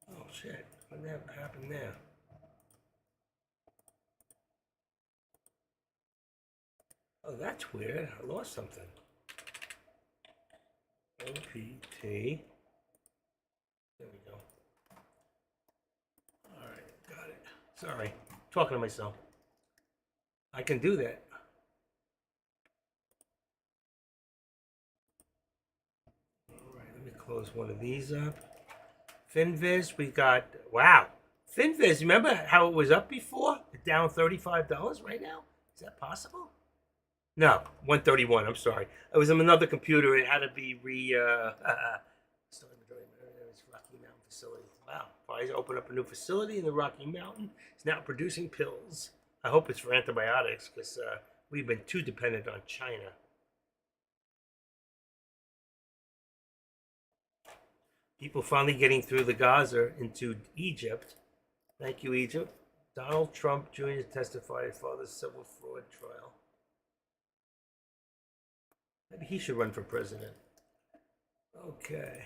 A: Oh shit, what happened there? Oh, that's weird. I lost something. OPT. There we go. Alright, got it. Sorry. Talking to myself. I can do that. Alright, let me close one of these up. FinViz, we got, wow. FinViz, remember how it was up before? Down $35 right now? Is that possible? No, 131. I'm sorry. It was on another computer. It had to be Rocky Mountain facility. Wow. Pfizer opened up a new facility in the Rocky Mountain. It's now producing pills. I hope it's for antibiotics because we've been too dependent on China. People finally getting through the Gaza into Egypt. Thank you, Egypt. Donald Trump Jr. testified for the civil fraud trial. Maybe he should run for president. Okay.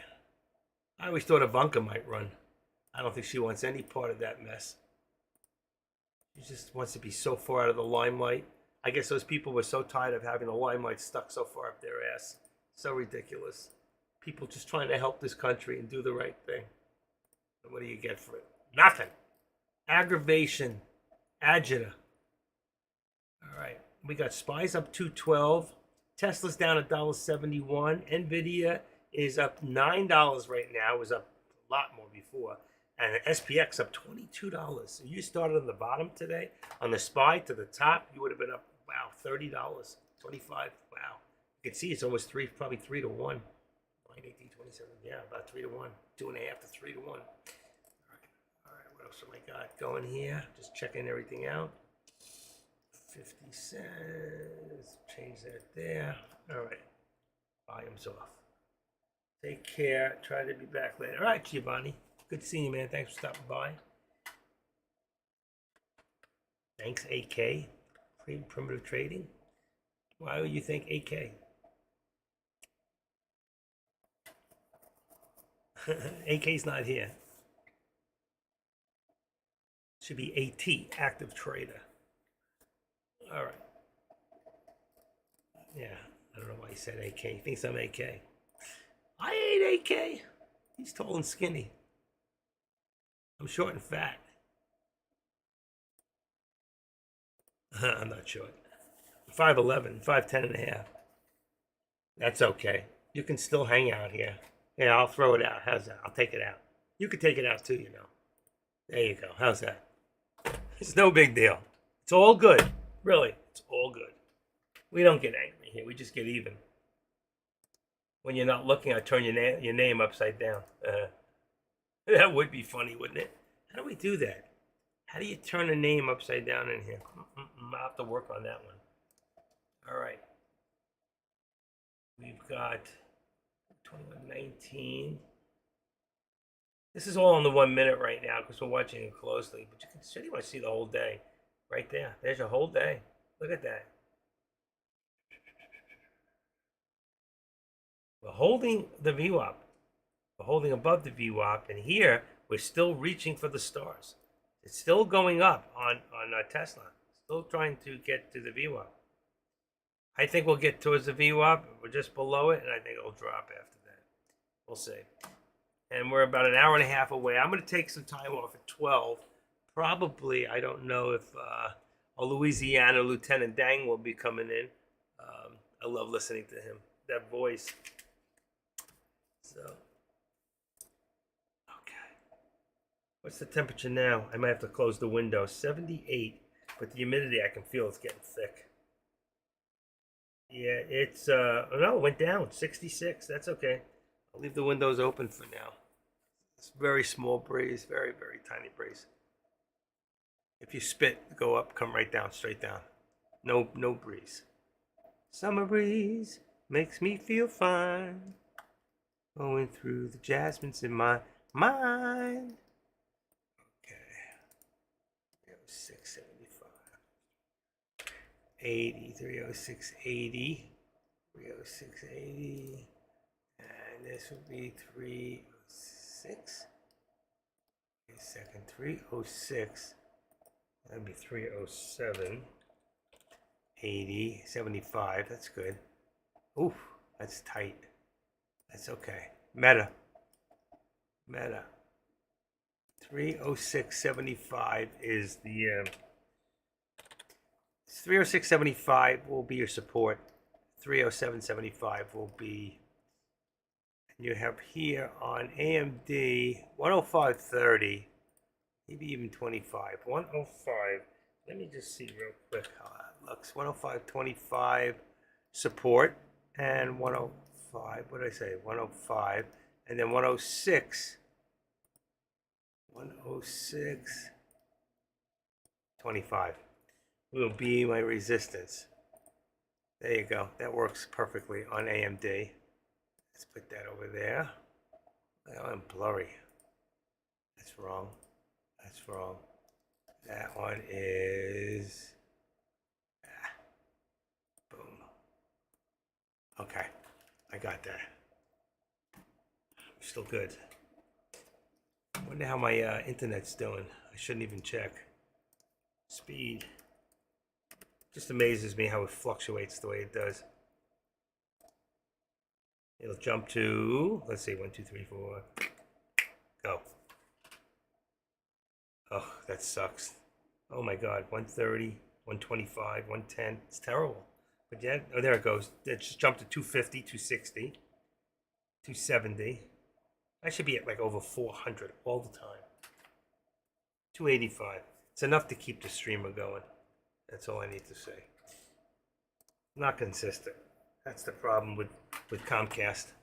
A: I always thought Ivanka might run. I don't think she wants any part of that mess. She just wants to be so far out of the limelight. I guess those people were so tired of having the limelight stuck so far up their ass. So ridiculous. People just trying to help this country and do the right thing. And what do you get for it? Nothing. Aggravation. Agita. All right. We got SPYs up 212. Tesla's down $1.71. Nvidia is up $9 right now. It was up a lot more before. And the SPX up $22. So you started on the bottom today. On the SPY to the top, you would have been up, wow, $30. 25. Wow. You can see it's almost probably 3 to 1. 9, 18, 27. Yeah, about 3 to 1. 2.5 to 3 to 1. All right. What else have I got going here? Just checking everything out. 50 cents. Change that there. All right. Volume's off. Take care. Try to be back later. All right, Giovanni. Good seeing you, man. Thanks for stopping by. Thanks, AK. Primitive Trading. Why would you think AK? AK's not here. Should be AT, Active Trader. All right. Yeah. I don't know why he said AK. He thinks I'm AK. I ain't AK. He's tall and skinny. I'm short and fat. I'm not short. 5'11", 5'10" and a half. That's okay. You can still hang out here. Yeah, I'll throw it out. How's that? I'll take it out. You could take it out too, you know. There you go. How's that? It's no big deal. It's all good. Really, it's all good. We don't get angry here. We just get even. When you're not looking, I turn your name upside down. That would be funny, wouldn't it? How do we do that? How do you turn a name upside down in here? I'll have to work on that one. All right. We've got 2119. This is all in the 1 minute right now because we're watching it closely. But you can pretty much see the whole day right there. There's your whole day. Look at that. We're holding the VWAP. We're holding above the VWAP. And here, we're still reaching for the stars. It's still going up on Tesla. Still trying to get to the VWAP. I think we'll get towards the VWAP. We're just below it, and I think it'll drop after that. We'll see. And we're about an hour and a half away. I'm going to take some time off at 12. Probably, I don't know if a Louisiana Lieutenant Dang will be coming in. I love listening to him. That voice. So, okay. What's the temperature now? I might have to close the window. 78, but the humidity, I can feel it's getting thick. Yeah, it's, no, it went down. 66. That's okay. I'll leave the windows open for now. It's very small breeze, very, very tiny breeze. If you spit, go up, come right down, straight down. No breeze. Summer breeze makes me feel fine. Going through the jasmines in my mind. Okay. 306.75. 80, 306.80. 306.80. And this would be 306. Wait a second, 306. That'd be 307. 80, 75. That's good. Oof, that's tight. That's okay. Meta. 306.75 is the 306.75 will be your support. 307.75 will be. You have here on AMD 105.30, maybe even 25. 105. Let me just see real quick how that looks. 105.25 support and 105. What did I say? 105 and then 106. 106.25 will be my resistance. There you go. That works perfectly on AMD. Let's put that over there. Oh, I'm blurry. That's wrong. That's wrong. That one is... boom. Okay. I got that. Still good. I wonder how my internet's doing. I shouldn't even check. Speed. Just amazes me how it fluctuates the way it does. It'll jump to, let's see, 1, 2, 3, 4. Go. Oh, that sucks. Oh my God, 130, 125, 110. It's terrible. But yeah, oh, there it goes. It just jumped to 250, 260, 270. I should be at like over 400 all the time. 285. It's enough to keep the streamer going. That's all I need to say. Not consistent. That's the problem with Comcast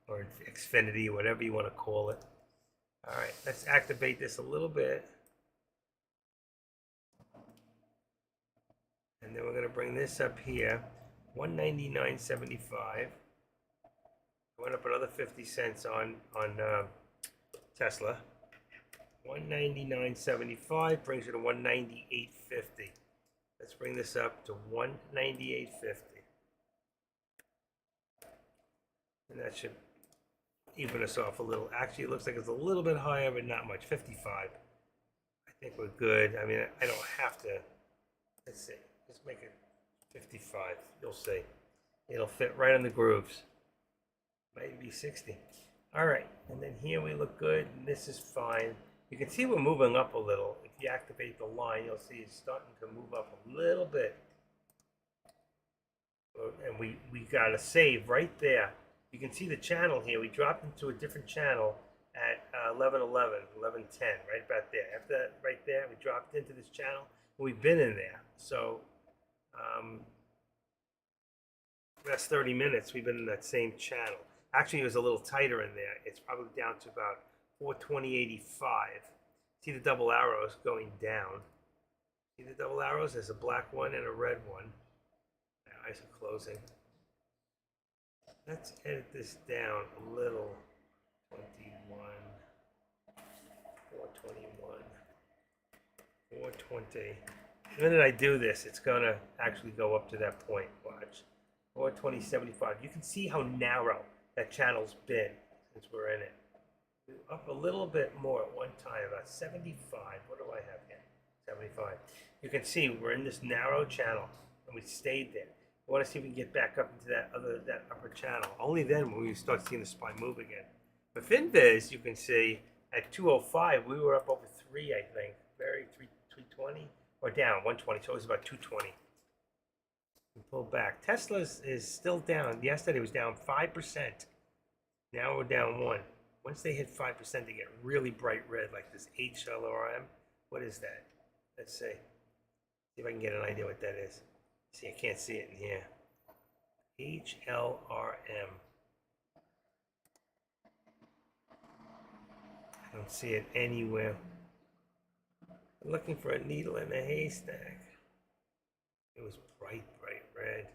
A: or Xfinity, or whatever you want to call it. All right, let's activate this a little bit. And then we're going to bring this up here, 199.75. Went up another 50 cents on Tesla. 199.75 brings you to 198.50. Let's bring this up to 198.50. And that should even us off a little. Actually, it looks like it's a little bit higher, but not much. 55. I think we're good. I mean, I don't have to. Let's see. Let's make it 55. You'll see. It'll fit right on the grooves. Might be 60. All right, and then here we look good, and this is fine. You can see we're moving up a little. If you activate the line, you'll see it's starting to move up a little bit. And we got a save right there. You can see the channel here. We dropped into a different channel at 11:11, 11:10, right about there. After that, right there, we dropped into this channel. We've been in there. So that's 30 minutes. We've been in that same channel. Actually, it was a little tighter in there. It's probably down to about 420.85. See the double arrows going down. See the double arrows? There's a black one and a red one. My eyes are closing. Let's edit this down a little. 21, 421, 420. The minute I do this, it's gonna actually go up to that point. Watch. 420.75. You can see how narrow that channel's been since we're in it. Up a little bit more at one time, about 75. What do I have here? 75. You can see we're in this narrow channel, and we stayed there. I want to see if we can get back up into that upper channel. Only then will we start seeing the spine move again. But FinViz, you can see at 205, we were up over 3, I think. 320 or down 120. So it was about 220. We pull back. Tesla is still down. Yesterday it was down 5%. Now we're down 1. Once they hit 5%, they get really bright red, like this HLRM. What is that? Let's see. See if I can get an idea what that is. See, I can't see it in here. HLRM. I don't see it anywhere. I'm looking for a needle in a haystack. It was bright red.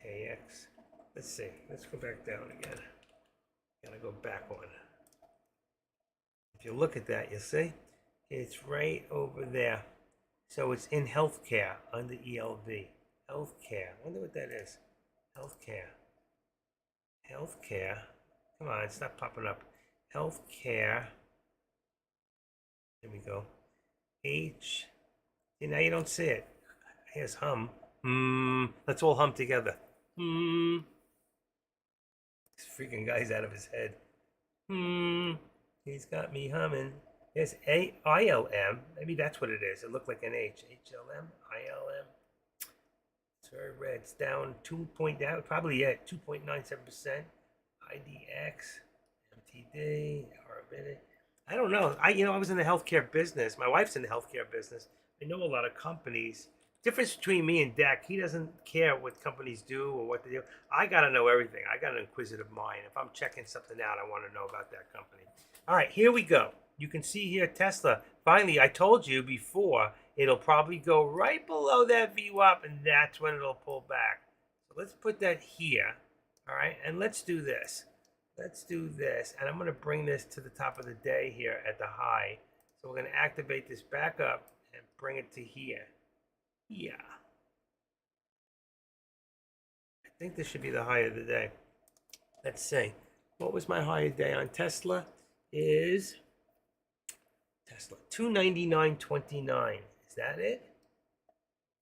A: AX. Let's see. Let's go back down again. Gotta go back one. If you look at that, you'll see it's right over there. So it's in healthcare under ELV. Healthcare. I wonder what that is. Healthcare. Healthcare. Come on, it's not popping up. Healthcare. There we go. H. See, now you don't see it. Here's hum. Let's all hum together. This freaking guy's out of his head. He's got me humming. There's ILM. Maybe that's what it is. It looked like an H. HLM, ILM. It's very red. It's down 2 point down. Probably at 2.97%. IDX, MTD, RBID. I don't know. I was in the healthcare business. My wife's in the healthcare business. I know a lot of companies. Difference between me and Dak, he doesn't care what companies do or what they do. I got to know everything. I got an inquisitive mind. If I'm checking something out, I want to know about that company. All right, here we go. You can see here Tesla. Finally, I told you before, it'll probably go right below that VWAP, and that's when it'll pull back. So let's put that here. All right, and let's do this. Let's do this, and I'm going to bring this to the top of the day here at the high. So we're going to activate this back up and bring it to here. Yeah. I think this should be the high of the day. Let's see. What was my high of the day on Tesla? Is Tesla 299.29. Is that it?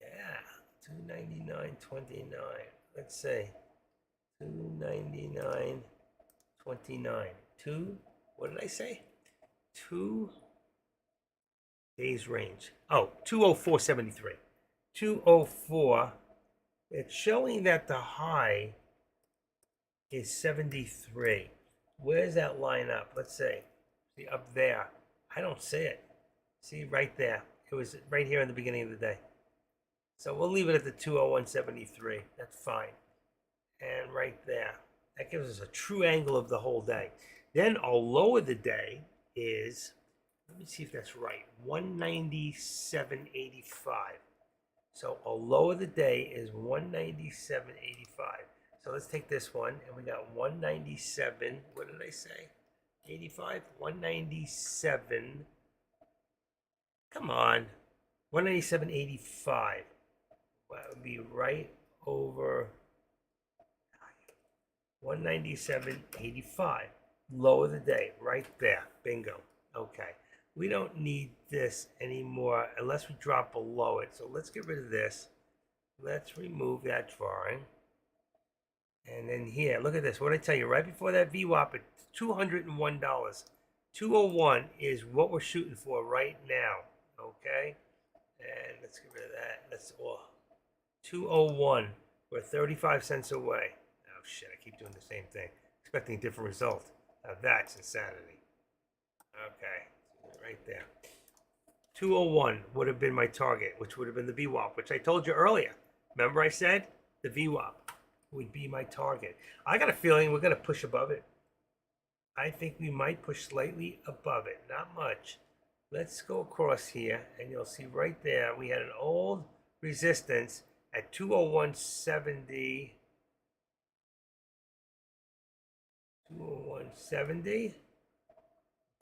A: Yeah, 299.29. Let's see. 299.29. What did I say? 2 days range. Oh, 204.73. 204. It's showing that the high is 73. Where's that line up? Let's see. See up there. I don't see it. See right there. It was right here in the beginning of the day. So we'll leave it at the 201.73. That's fine. And right there. That gives us a true angle of the whole day. Then our low of the day is, let me see if that's right, 197.85. So our low of the day is 197.85. So let's take this one, and we got 197. What did I say? 85? 197. Come on. 197.85. Well, that would be right over 197.85. Low of the day, right there. Bingo. Okay. We don't need this anymore unless we drop below it. So let's get rid of this. let's remove that drawing. And then here, look at this. What did I tell you? Right before that VWAP, it's $201. 201 is what we're shooting for right now. Okay? And let's get rid of that. That's all. 201. We're 35 cents away. Oh shit, I keep doing the same thing. Expecting a different result. Now that's insanity. Okay, right there. 201 would have been my target, which would have been the VWAP, which I told you earlier. Remember I said the VWAP would be my target. I got a feeling we're going to push above it. I think we might push slightly above it, not much. Let's go across here, and you'll see right there we had an old resistance at 201.70. 201.70.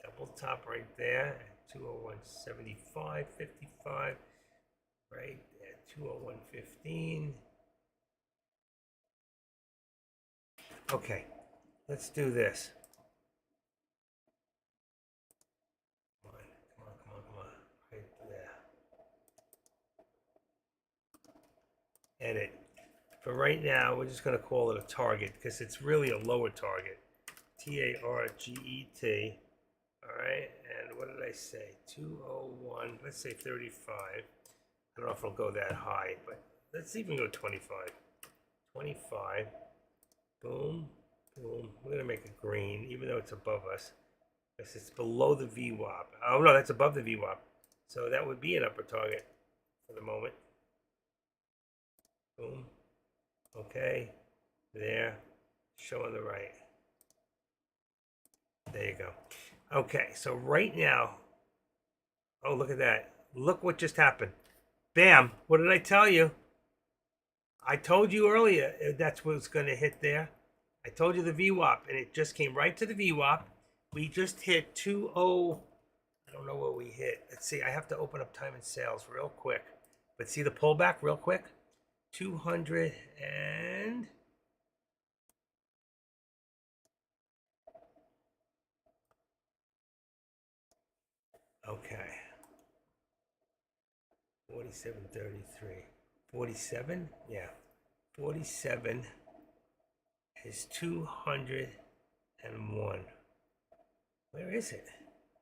A: Double top right there at 201.75.55. Right at 201.15. Okay, let's do this. Come on, come on, come on, come on. Right there. Edit. For right now, we're just going to call it a target because it's really a lower target. Target. All right, and what did I say? 201, let's say 35. I don't know if it'll go that high, but let's even go 25. 25. Boom, boom. We're going to make it green, even though it's above us. Because it's below the VWAP. Oh, no, that's above the VWAP. So that would be an upper target for the moment. Boom. Okay. There. Show on the right. There you go. Okay, so right now, oh, look at that. Look what just happened. Bam. What did I tell you? I told you earlier that's what's going to hit there. I told you the VWAP, and it just came right to the VWAP. We just hit 20. I don't know what we hit. Let's see. I have to open up time and sales real quick. But see the pullback real quick? 200 and... Okay. 47.33. 47? Yeah. 47 is 201. Where is it?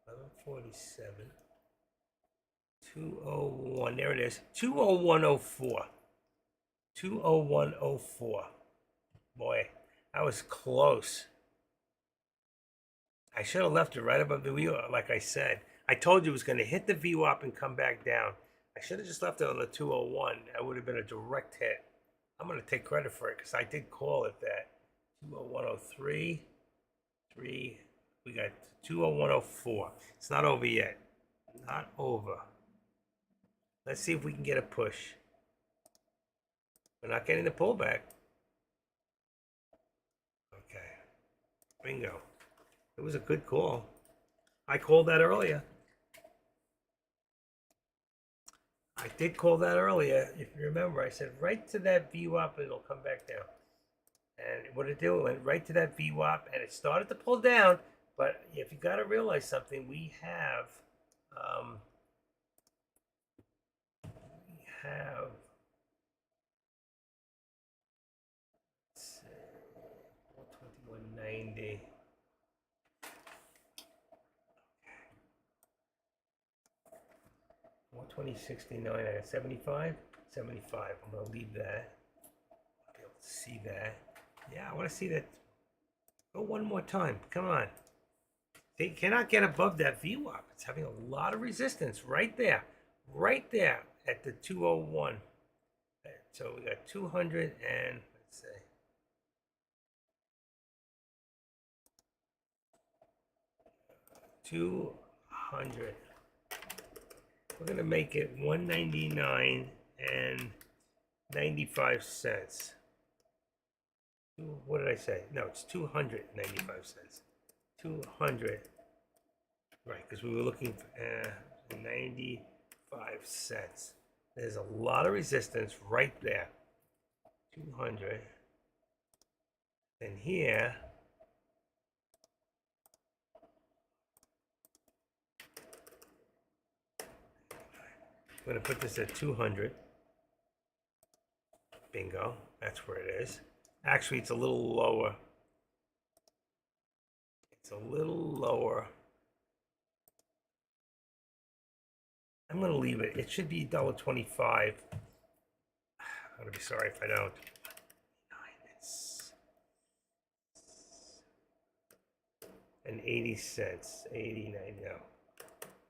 A: 1147. 201. There it is. 201.04. 201.04. Boy, that was close. I should have left it right above the wheel, like I said. I told you it was going to hit the VWAP and come back down. I should have just left it on the 201. That would have been a direct hit. I'm going to take credit for it because I did call it that. 201.03. 3. We got 201.04. It's not over yet. Not over. Let's see if we can get a push. We're not getting the pullback. Okay. Bingo. It was a good call. I called that earlier. I did call that earlier. If you remember, I said right to that VWAP, it'll come back down. And what it did, it went right to that VWAP, and it started to pull down. But if you got to realize something, we have 2190. 120.69. I got 75. 75. I'm gonna leave that. I'll be able to see that. Yeah, I want to see that. Go one more time. Come on. They cannot get above that VWAP. It's having a lot of resistance right there. Right there at the 201. So we got 200 and let's say 200. We're gonna make it 199 and 95 cents. What did I say? No, it's 295 cents. 200. Right, because we were looking for 95 cents. There's a lot of resistance right there. 200. And here, I'm going to put this at 200. Bingo. That's where it is. Actually, it's a little lower. It's a little lower. I'm going to leave it. It should be $1.25. I'm going to be sorry if I don't. It's and 80 cents. 89, no.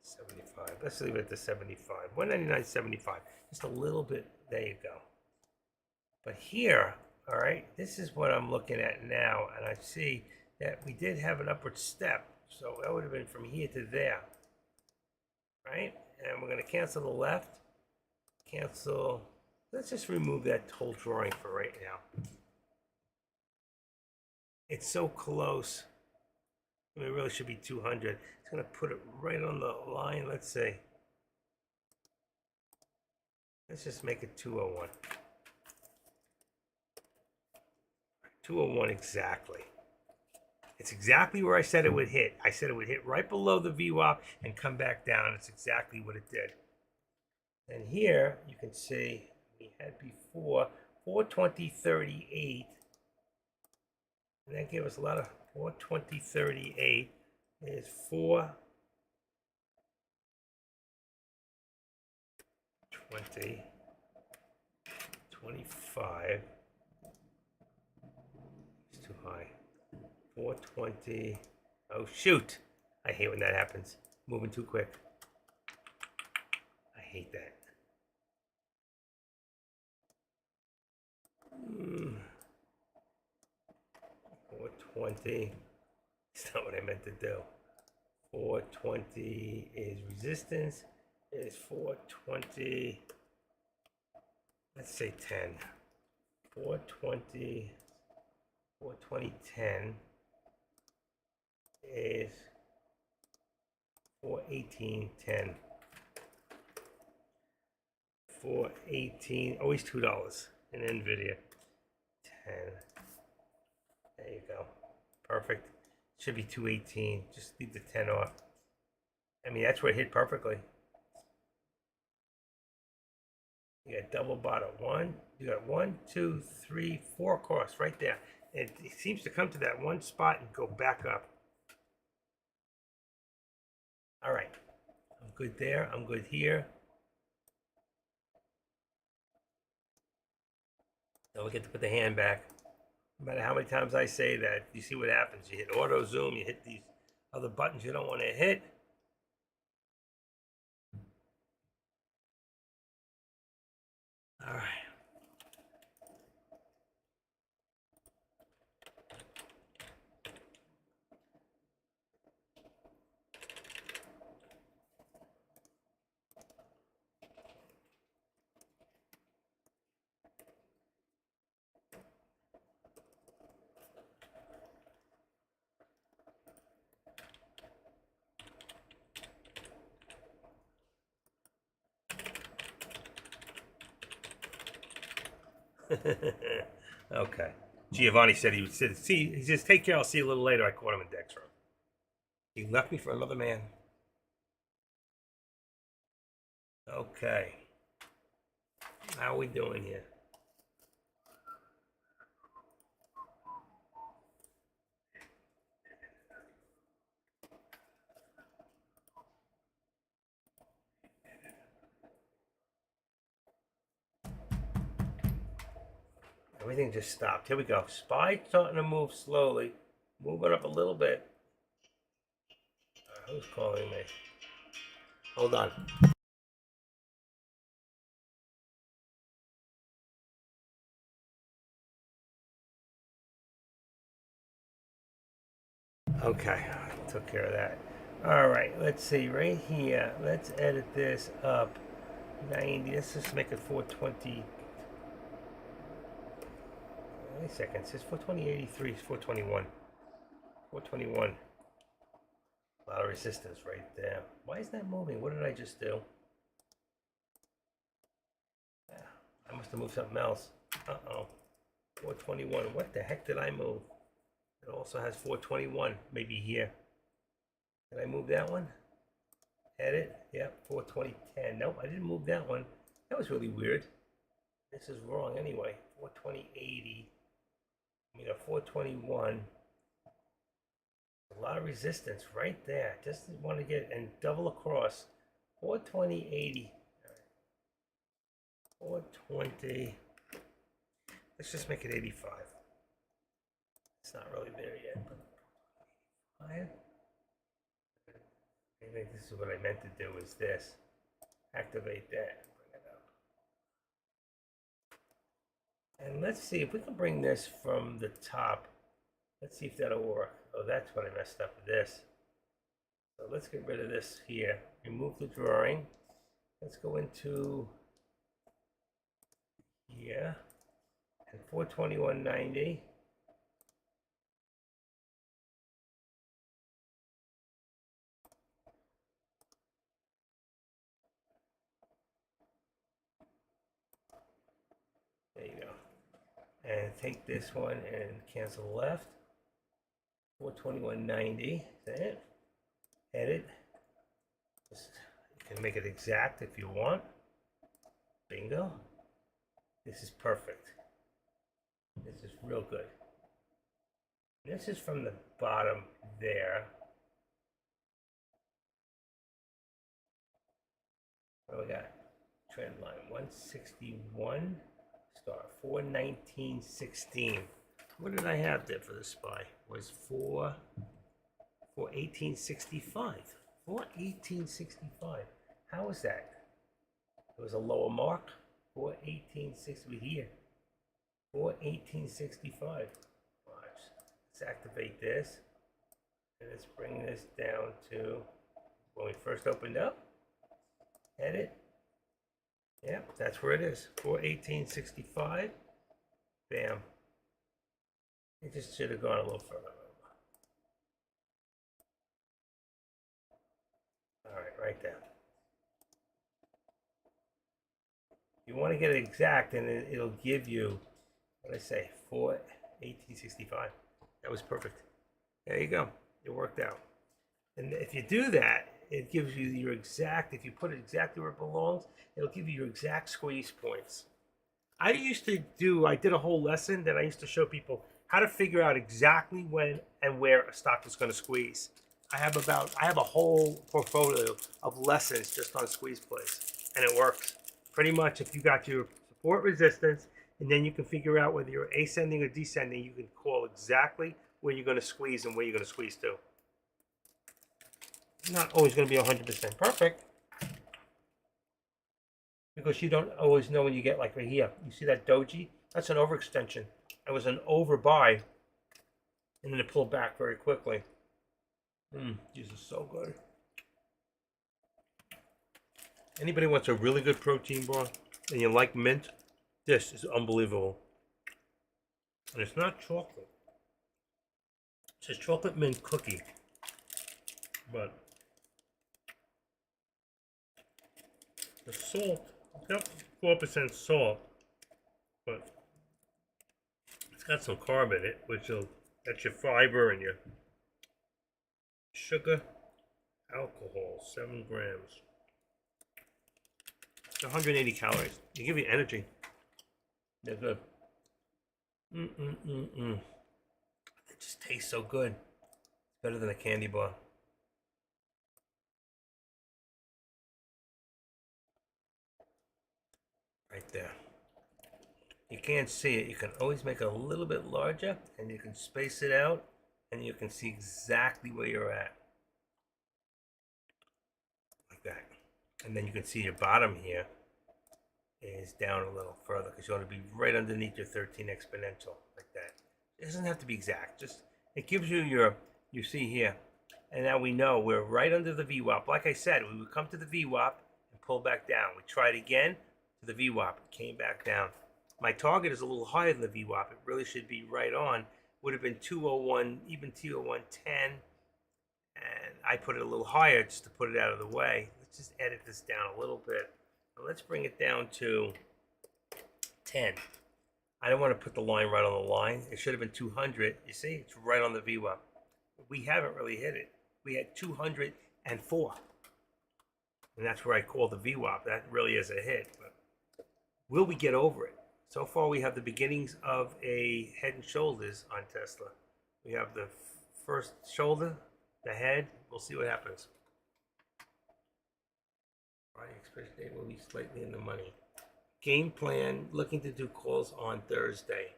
A: 75. Let's leave it at the 75. 199.75. Just a little bit. There you go. But here, all right, this is what I'm looking at now, and I see that we did have an upward step. So that would have been from here to there, right? And we're going to cancel the left. Cancel. Let's just remove that whole drawing for right now. It's so close. I mean, it really should be 200. It's going to put it right on the line. Let's see. Let's just make it 201. 201 exactly. It's exactly where I said it would hit. I said it would hit right below the VWAP and come back down. It's exactly what it did. And here you can see we had before 420.38. And that gave us a lot of 420.38 is 420.25. It's too high. 420. Oh, shoot. I hate when that happens. Moving too quick. I hate that. 420. It's not what I meant to do. 420 is resistance. Is 420. Let's say 10. 420. 420.10 is 418.10. 418. Always $2 in NVIDIA. 10. There you go. Perfect. Should be 218. Just leave the 10 off. I mean, that's where it hit perfectly. You got double bottom. You got 1, 2, 3, 4 across right there. It seems to come to that one spot and go back up. All right. I'm good there. I'm good here. Now we get to put the hand back. No matter how many times I say that, you see what happens. You hit auto zoom, you hit these other buttons you don't want to hit. All right. Okay. Giovanni said he would see. He says, "Take care. I'll see you a little later." I caught him in Dex room. He left me for another man. Okay. How are we doing here? Everything just stopped. Here we go. SPY starting to move slowly. Moving up a little bit. Who's calling me? Hold on. Okay, took care of that. All right, let's see. Right here, let's edit this up. 90. Let's just make it 420. Wait a second. It says 420.83. It's 421. 421. A lot of resistance right there. Why is that moving? What did I just do? Yeah, I must have moved something else. Uh-oh. 421. What the heck did I move? It also has 421. Maybe here. Did I move that one? Edit. Yep. 420.10. Nope, I didn't move that one. That was really weird. This is wrong anyway. 420/80. I mean, a 421. A lot of resistance right there. Just want to get and double across. 420/80. 420. Let's just make it 85. It's not really there yet. I think this is what I meant to do is this. Activate that. Bring it up. And let's see if we can bring this from the top. Let's see if that'll work. Oh, that's what I messed up with this. So let's get rid of this here. Remove the drawing. Let's go into here. And 421/90. There you go. And take this one and cancel left. 421/90. Is that it? Edit. You can make it exact if you want. Bingo. This is perfect. This is real good. This is from the bottom there. What do we got? Trend line 161. Star 419/16. What did I have there for the SPY? Was 418/65. 418/65. How is that? It was a lower mark. 418/60 here. 418/65. Watch. Let's activate this. And let's bring this down to when we first opened up. Edit. Yep, that's where it is. 418/65. Bam. It just should have gone a little further. All right, right there. You want to get it exact, and it'll give you, what did I say, 418/65. That was perfect. There you go. It worked out. And if you do that, it gives you your exact, if you put it exactly where it belongs, it'll give you your exact squeeze points. I did a whole lesson that I used to show people how to figure out exactly when and where a stock is going to squeeze. I have a whole portfolio of lessons just on squeeze plays, and it works. Pretty much if you got your support resistance, and then you can figure out whether you're ascending or descending, you can call exactly where you're going to squeeze and where you're going to squeeze to. It's not always going to be 100% perfect, because you don't always know when you get like right here. You see that doji? That's an overextension. It was an overbuy, and then it pulled back very quickly. These are so good. Anybody wants a really good protein bar and you like mint, this is unbelievable. And it's not chocolate. It says chocolate mint cookie. But the salt, it's got 4% salt, but it's got some carb in it, that's your fiber and your sugar, alcohol, 7 grams. It's 180 calories. They give you energy. They're good. It just tastes so good. It's better than a candy bar. Right there. You can't see it. You can always make it a little bit larger, and you can space it out, and you can see exactly where you're at. Like that. And then you can see your bottom here is down a little further, because you want to be right underneath your 13 exponential, like that. It doesn't have to be exact. Just, it gives you you see here. And now we know we're right under the VWAP. Like I said, we would come to the VWAP and pull back down. We tried again to the VWAP. It came back down. My target is a little higher than the VWAP. It really should be right on. Would have been 201, even 201.10. And I put it a little higher just to put it out of the way. Let's just edit this down a little bit. And let's bring it down to 10. I don't want to put the line right on the line. It should have been 200. You see, it's right on the VWAP. We haven't really hit it. We had 204. And that's where I call the VWAP. That really is a hit. But will we get over it? So far, we have the beginnings of a Head and Shoulders on Tesla. We have the first shoulder, the head. We'll see what happens. Friday expiration date will be slightly in the money. Game plan, looking to do calls on Thursday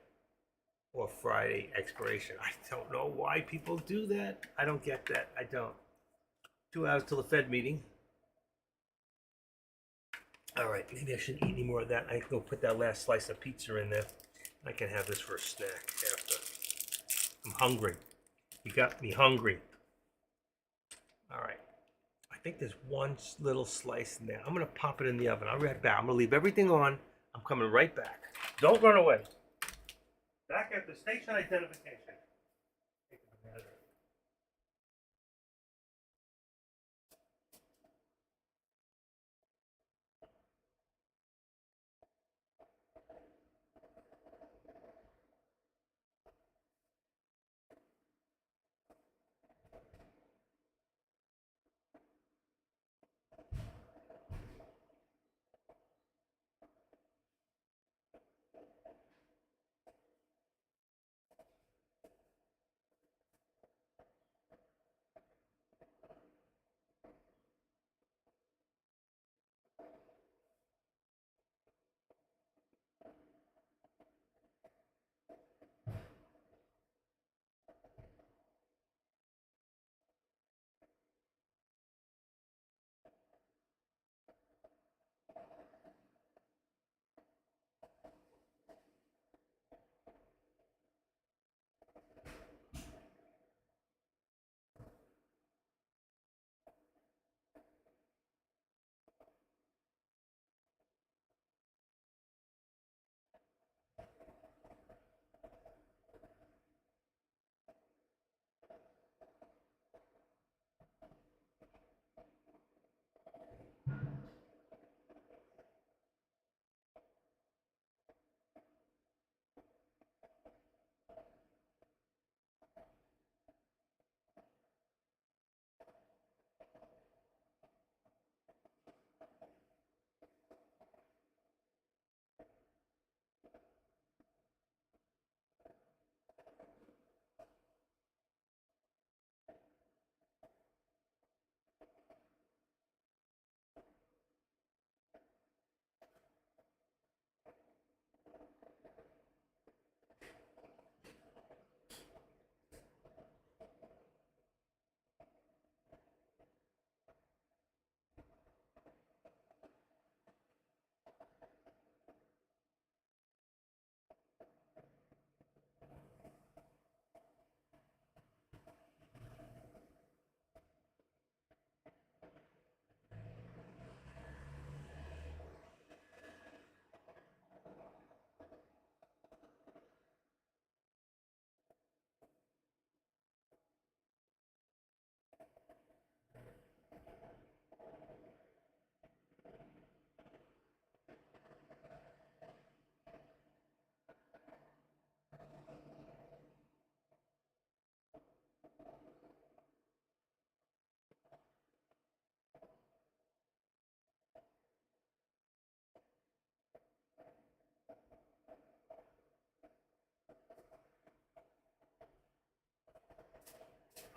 A: or Friday expiration. I don't know why people do that. I don't get that. I don't. 2 hours till the Fed meeting. All right, maybe I shouldn't eat any more of that. I can go put that last slice of pizza in there. I can have this for a snack after. I'm hungry. You got me hungry. All right. I think there's one little slice in there. I'm going to pop it in the oven. I'll be right back. I'm going to leave everything on. I'm coming right back. Don't run away. Back at the station identification.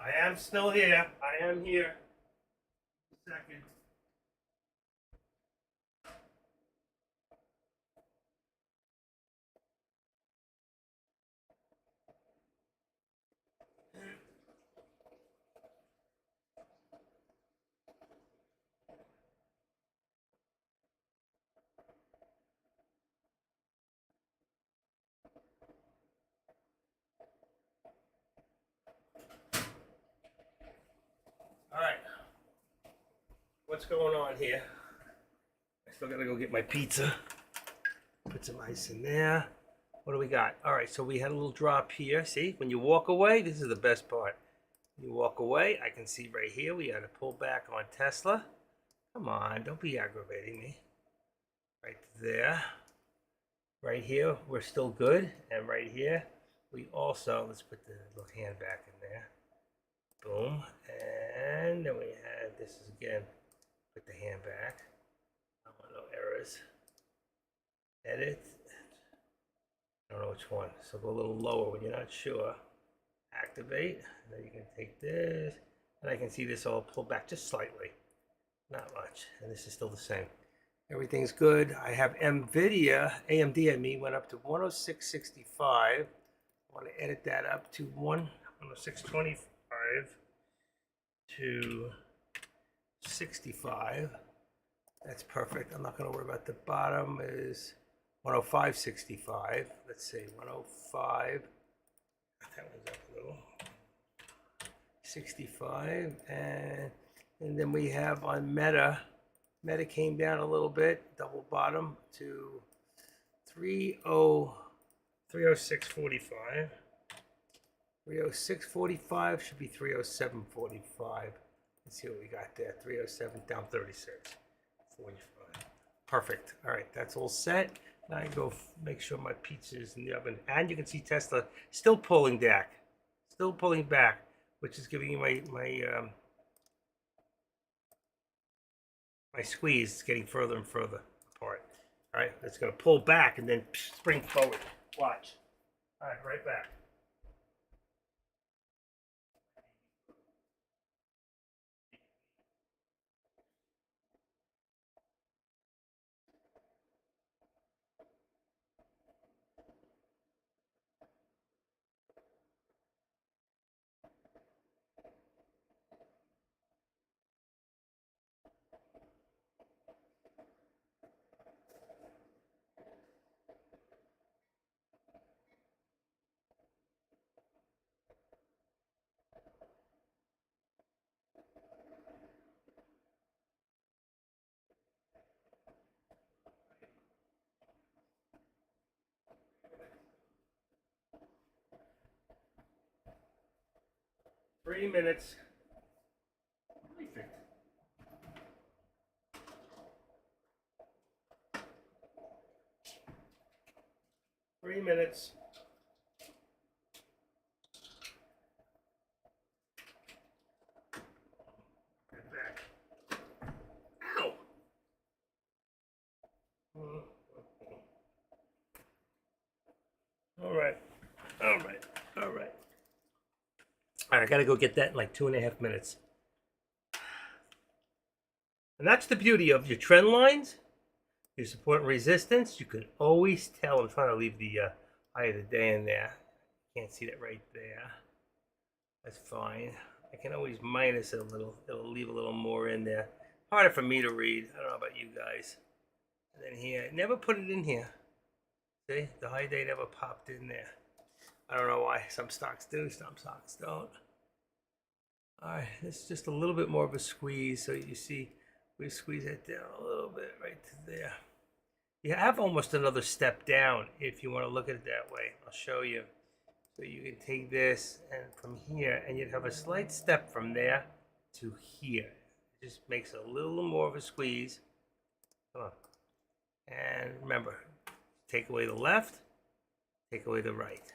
A: I am still here. I am here. A second. All right. What's going on here? I still gotta go get my pizza. Put some ice in there. What do we got? All right, so we had a little drop here. See, when you walk away, this is the best part. When you walk away, I can see right here we had a pullback on Tesla. Come on, don't be aggravating me. Right there. Right here, we're still good. And right here, we also, let's put the little hand back in there. Boom. And then we had, this is again, put the hand back. I want no errors. Edit. I don't know which one. So go a little lower when you're not sure. Activate. And then you can take this. And I can see this all pull back just slightly. Not much. And this is still the same. Everything's good. I have NVIDIA, AMD I mean, went up to 106.65. I want to edit that up to 106.25 to 65. That's perfect. I'm not going to worry about the bottom is 105.65. Let's see, 105. That one's up a little. 65. And then we have on Meta. Meta came down a little bit, double bottom to 306.45. 306.45 should be 307.45. Let's see what we got there. 307 down 36.45. Perfect. All right, that's all set. Now I go make sure my pizza is in the oven. And you can see Tesla still pulling back. Still pulling back, which is giving you my squeeze is getting further and further apart. All right, it's going to pull back and then spring forward. Watch. All right, right back. Three minutes. Perfect. 3 minutes. Get back. Ow! All right. All right. All right. All right, I gotta go get that in like 2.5 minutes. And that's the beauty of your trend lines, your support and resistance. You can always tell. I'm trying to leave the eye of the day in there. Can't see that right there. That's fine. I can always minus it a little. It'll leave a little more in there. Harder for me to read. I don't know about you guys. And then here, never put it in here. See, the high day never popped in there. I don't know why. Some stocks do, some stocks don't. All right, it's just a little bit more of a squeeze. So you see, we squeeze it down a little bit right to there. You have almost another step down if you want to look at it that way. I'll show you. So you can take this and from here, and you'd have a slight step from there to here. It just makes a little more of a squeeze. Come on. And remember, take away the left, take away the right.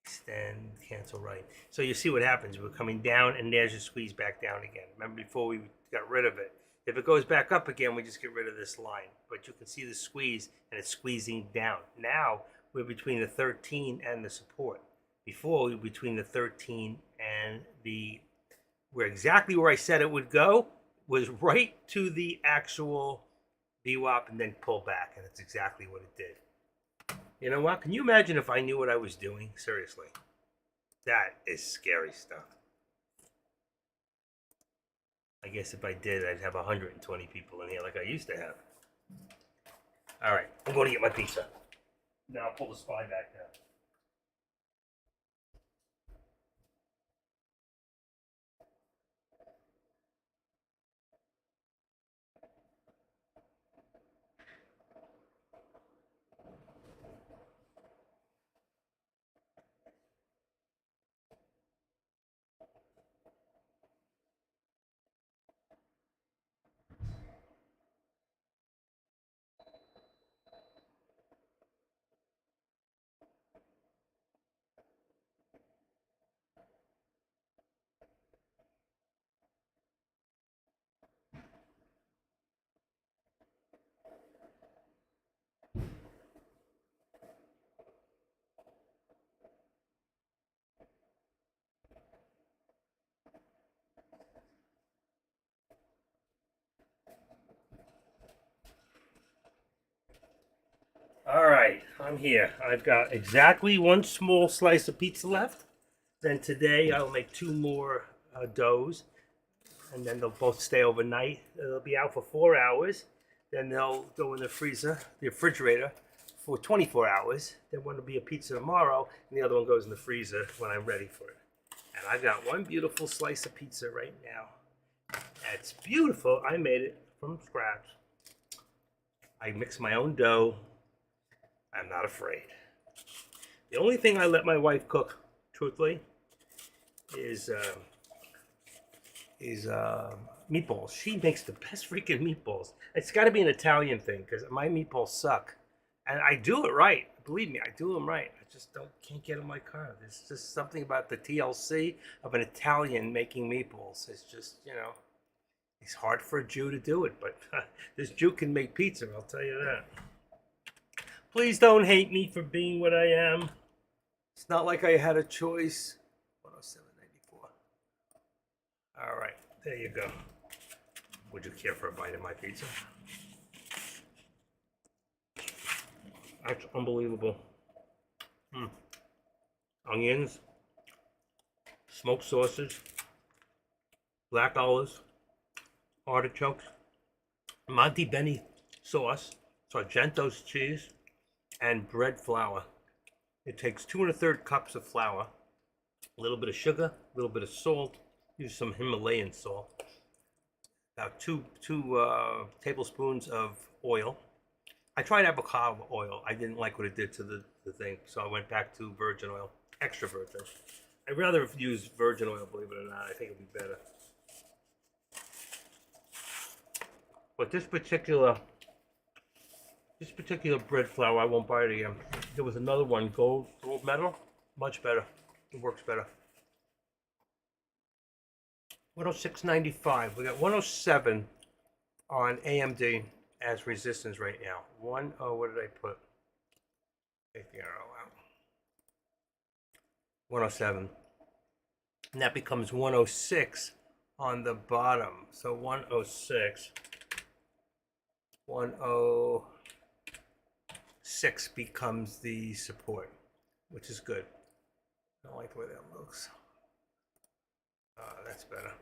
A: Extend, cancel right. So you see what happens. We're coming down, and there's your squeeze back down again. Remember before we got rid of it. If it goes back up again, we just get rid of this line. But you can see the squeeze, and it's squeezing down. Now we're between the 13 and the support. Before, we were between the 13 and where exactly where I said it would go was right to the actual VWAP and then pull back, and that's exactly what it did. You know what? Can you imagine if I knew what I was doing? Seriously. That is scary stuff. I guess if I did, I'd have 120 people in here like I used to have. All right, I'm going to get my pizza. Now I'll pull the SPY back down. I'm here. I've got exactly one small slice of pizza left. Then today I'll make two more doughs, and then they'll both stay overnight. They'll be out for 4 hours. Then they'll go in the freezer, the refrigerator, for 24 hours. Then one will be a pizza tomorrow, and the other one goes in the freezer when I'm ready for it. And I've got one beautiful slice of pizza right now. It's beautiful. I made it from scratch. I mixed my own dough. I'm not afraid. The only thing I let my wife cook, truthfully, is meatballs. She makes the best freaking meatballs. It's got to be an Italian thing because my meatballs suck, and I do it right. Believe me, I do them right. I just can't get in my car. There's just something about the TLC of an Italian making meatballs. It's just it's hard for a Jew to do it, but this Jew can make pizza. I'll tell you that. Please don't hate me for being what I am. It's not like I had a choice. 107.94. All right, there you go. Would you care for a bite of my pizza? That's unbelievable. Onions, smoked sausage, black olives, artichokes, Monte Beni sauce, Sargento's cheese, and bread flour. It takes 2 1/3 cups of flour, a little bit of sugar, a little bit of salt, use some Himalayan salt, about two tablespoons of oil. I tried avocado oil. I didn't like what it did to the thing, so I went back to virgin oil, extra virgin. I'd rather use virgin oil, believe it or not. I think it'd be better. But this particular bread flour, I won't buy it again. There was another one, gold medal, much better. It works better. 106.95. We got 107 on AMD as resistance right now. What did I put? Take the arrow out. 107. And that becomes 106 on the bottom. So 106. 106 becomes the support, which is good. I don't like the way that looks. That's better.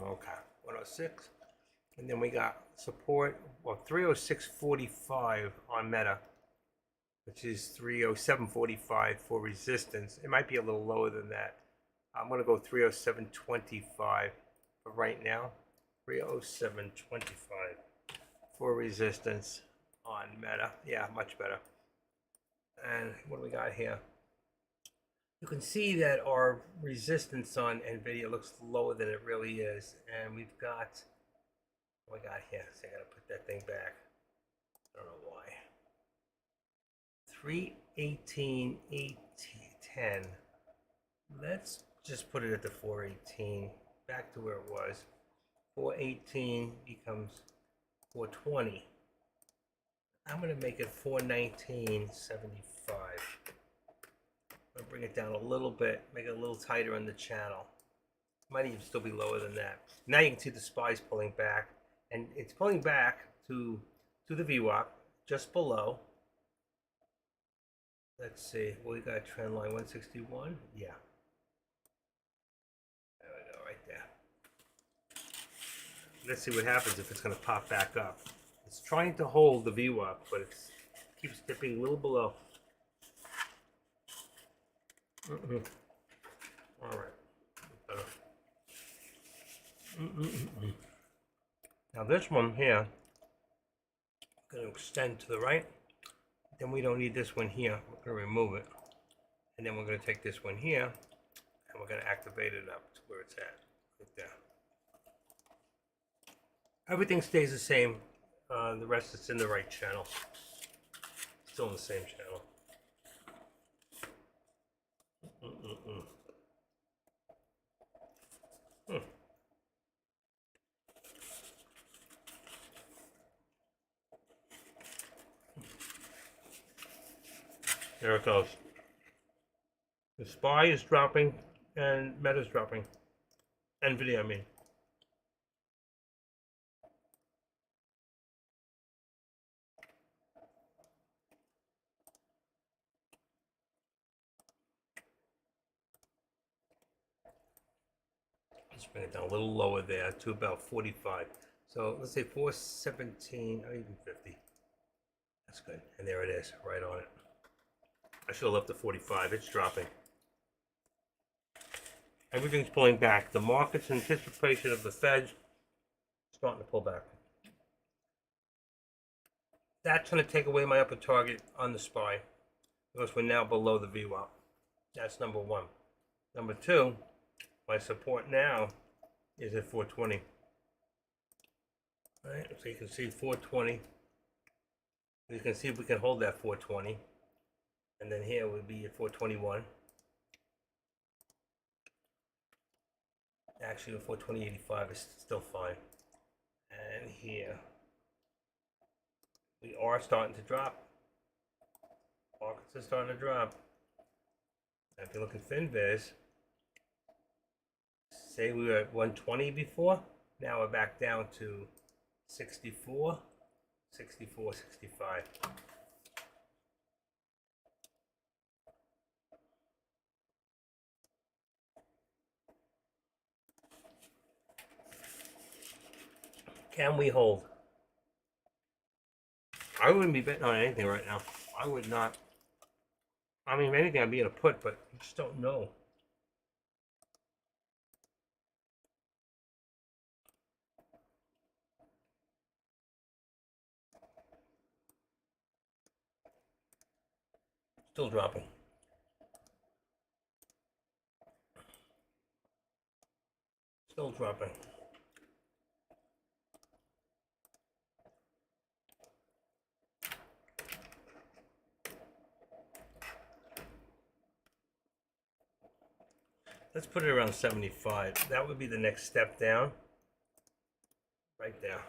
A: Okay, 106. And then we got support, 306.45 on Meta, which is 307.45 for resistance. It might be a little lower than that. I'm going to go 307.25 for right now. 307.25 for resistance on Meta. Yeah, much better. And what do we got here? You can see that our resistance on NVIDIA looks lower than it really is. And we've got, what we got here? So I got to put that thing back. I don't know why. 318.810. Let's just put it at the 418. Back to where it was. 418 becomes 420. I'm going to make it 419.75. I'm going to bring it down a little bit, make it a little tighter on the channel. Might even still be lower than that. Now you can see the SPY's pulling back, and it's pulling back to the VWAP just below. Let's see, we got trend line 161. Yeah. There we go, right there. Let's see what happens if it's going to pop back up. It's trying to hold the VWAP, but it keeps dipping a little below. All right. Now this one here, I'm going to extend to the right. Then we don't need this one here. We're going to remove it. And then we're going to take this one here, and we're going to activate it up to where it's at. Right there. Everything stays the same. The rest is in the right channel. Still in the same channel. There it goes. The SPY is dropping and Meta's dropping. NVIDIA, I mean. Let's bring it down a little lower there to about 45. So let's say 417 or even 50. That's good. And there it is, right on it. I should have left the 45. It's dropping. Everything's pulling back. The market's anticipation of the Fed starting to pull back. That's going to take away my upper target on the SPY because we're now below the VWAP. That's number one. Number two, my support now is at 420. All right, so you can see 420. You can see if we can hold that 420. And then here would be at 421. Actually, 420.85 is still fine. And here, we are starting to drop. Markets are starting to drop. Now, if you look at FinViz, say we were at 120 before, now we're back down to 64, 64, 65. Can we hold? I wouldn't be betting on anything right now. I would not. I mean, if anything, I'd be in a put, but you just don't know. Still dropping. Still dropping. Let's put it around 75. That would be the next step down. Right there.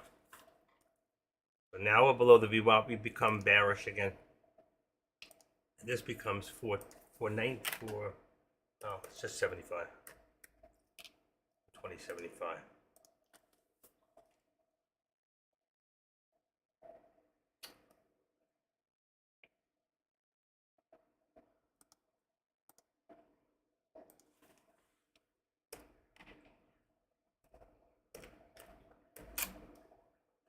A: So now we're below the VWAP. We become bearish again. And this becomes 494. Oh, it's just 75. 2075.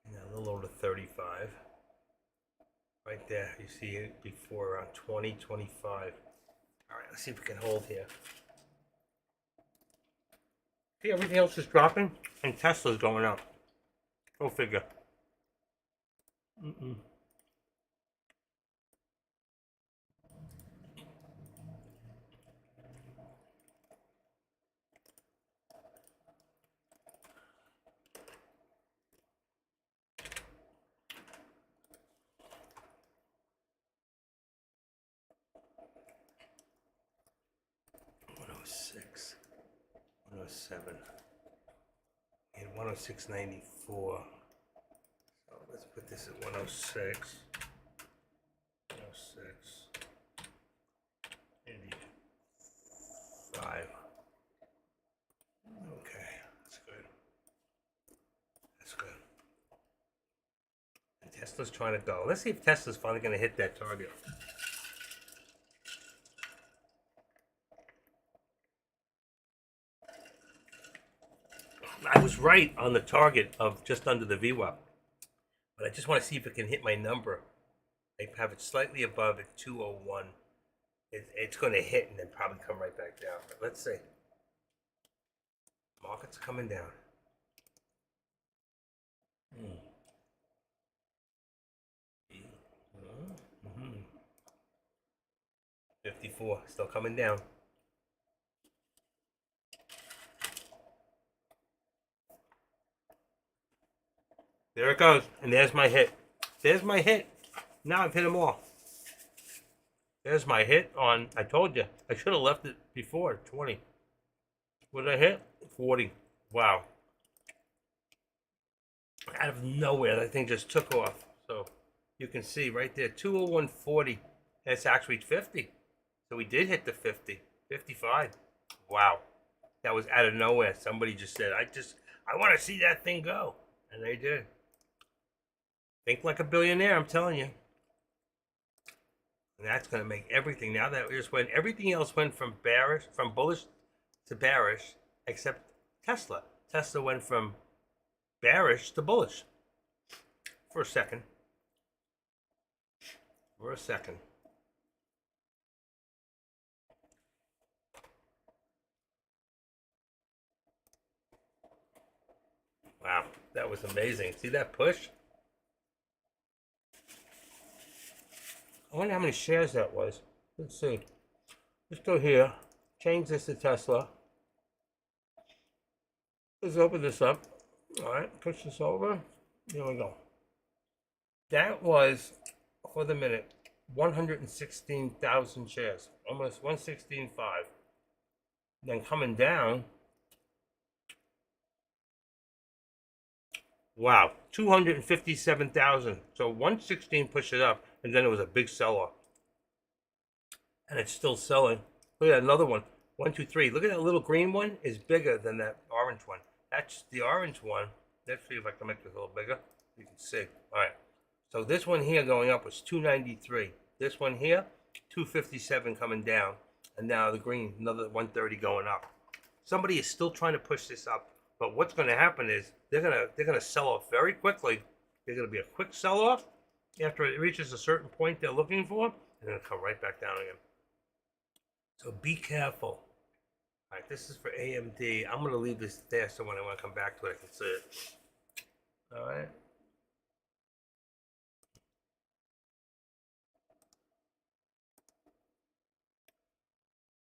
A: A little over 35. Right there, you see it before around 20, 25. All right, let's see if we can hold here. See, everything else is dropping and Tesla's going up. Go figure. Mm-mm. Six, 107, and 106.94. So let's put this at 106. 106. 85. Okay, that's good. That's good. And Tesla's trying to go. Let's see if Tesla's finally going to hit that target. I was right on the target of just under the VWAP, but I just want to see if it can hit my number. I have it slightly above at 201. It's going to hit and then probably come right back down. But let's see. Markets are coming down. 54, still coming down. There it goes, and there's my hit. There's my hit. Now I've hit them all. There's my hit on, I told you, I should have left it before, 20. What did I hit? 40. Wow. Out of nowhere, that thing just took off. So you can see right there, 201.40. That's actually 50. So we did hit the 50. 55. Wow. That was out of nowhere. Somebody just said, I want to see that thing go. And they did. Think like a billionaire, I'm telling you. And that's going to make everything, now that just went, everything else went from bullish to bearish, except Tesla. Tesla went from bearish to bullish for a second. For a second. Wow, that was amazing. See that push? I wonder how many shares that was. Let's see. Let's go here. Change this to Tesla. Let's open this up. All right, push this over. Here we go. That was, for the minute, 116,000 shares. Almost 116.5. Then coming down, wow, 257,000. So 116 pushed it up, and then it was a big sell-off. And it's still selling. Look at another one. 1, 2, 3. Look at that little green one is bigger than that orange one. That's the orange one. Let's see if I can make this a little bigger. You can see. All right. So this one here going up was 293. This one here, 257 coming down. And now the green, another 130 going up. Somebody is still trying to push this up. But what's going to happen is they're gonna sell off very quickly. There's going to be a quick sell-off after it reaches a certain point they're looking for, and then it'll come right back down again. So be careful. All right, this is for AMD. I'm going to leave this there so when I want to come back to it, I can see it. All right.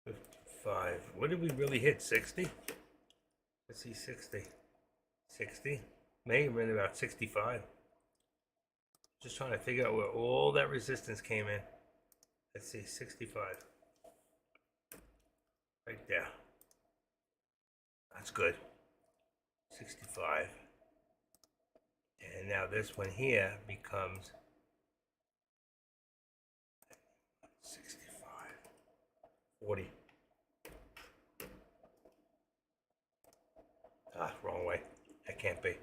A: $55. What did we really hit? 60? Let's see, 60. 60? May have been about 65. Just trying to figure out where all that resistance came in. Let's see, 65. Right there. That's good. 65. And now this one here becomes 65. 40. Ah, wrong way. That can't be.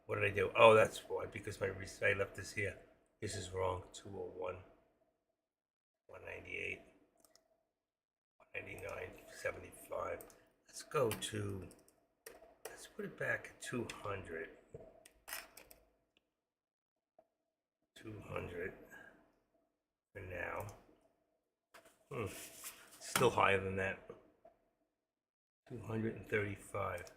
A: What did I do? Oh, that's why, because I left this here. This is wrong. 201. 198. 199. 75. Let's go to, let's put it back at 200. 200 for now. Still higher than that. 235.